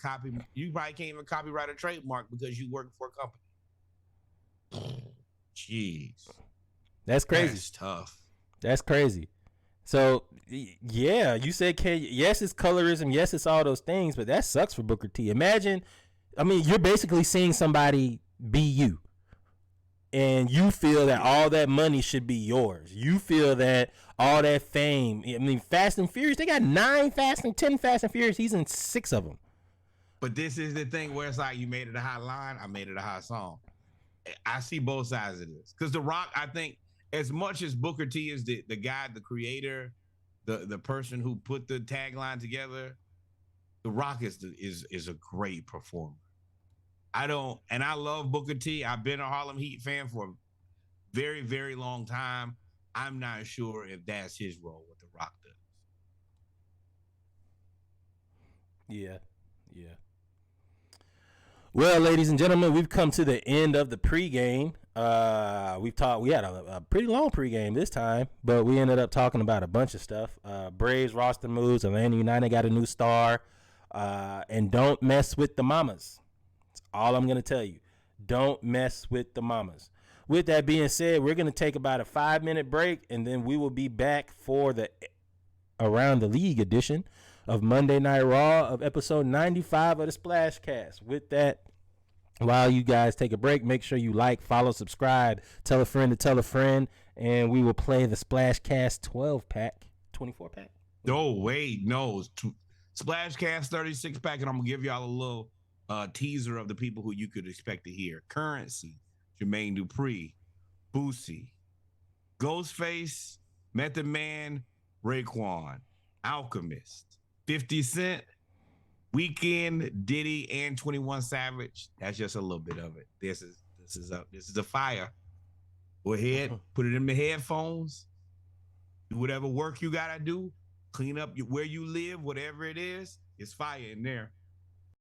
copyright a trademark because you work for a company. Jeez. That's crazy. That's tough. That's crazy. So, yeah, you said, yes, it's colorism. Yes, it's all those things, but that sucks for Booker T. Imagine, you're basically seeing somebody be you. And you feel that all that money should be yours. You feel that all that fame. Fast and Furious, they got 10 Fast and Furious. He's in 6 of them. But this is the thing where it's like, you made it a high line, I made it a high song. I see both sides of this. Because The Rock, I think, as much as Booker T is the guy, the creator, the person who put the tagline together, The Rock is a great performer. And I love Booker T. I've been a Harlem Heat fan for a very, very long time. I'm not sure if that's his role with The Rock does. Yeah. Well, ladies and gentlemen, we've come to the end of the pregame. We had a pretty long pregame this time, but we ended up talking about a bunch of stuff. Braves roster moves, Atlanta United got a new star, and don't mess with the mamas. That's all I'm going to tell you. Don't mess with the mamas. With that being said, we're going to take about a 5-minute break, and then we will be back for the Around the League edition of Monday Night Raw of episode 95 of the Splash Cast. With that, while you guys take a break, make sure you like, follow, subscribe, tell a friend to tell a friend, and we will play the Splash Cast 12-pack, 24-pack. No, wait, no. Splash Cast 36-pack, and I'm going to give y'all a little teaser of the people who you could expect to hear. Currency, Jermaine Dupri, Boosie, Ghostface, Method Man, Raekwon, Alchemist, 50 Cent, Weeknd, Diddy, and 21 Savage. That's just a little bit of it. This is a fire. Go ahead, put it in the headphones. Do whatever work you gotta do. Clean up where you live, whatever it is. It's fire in there.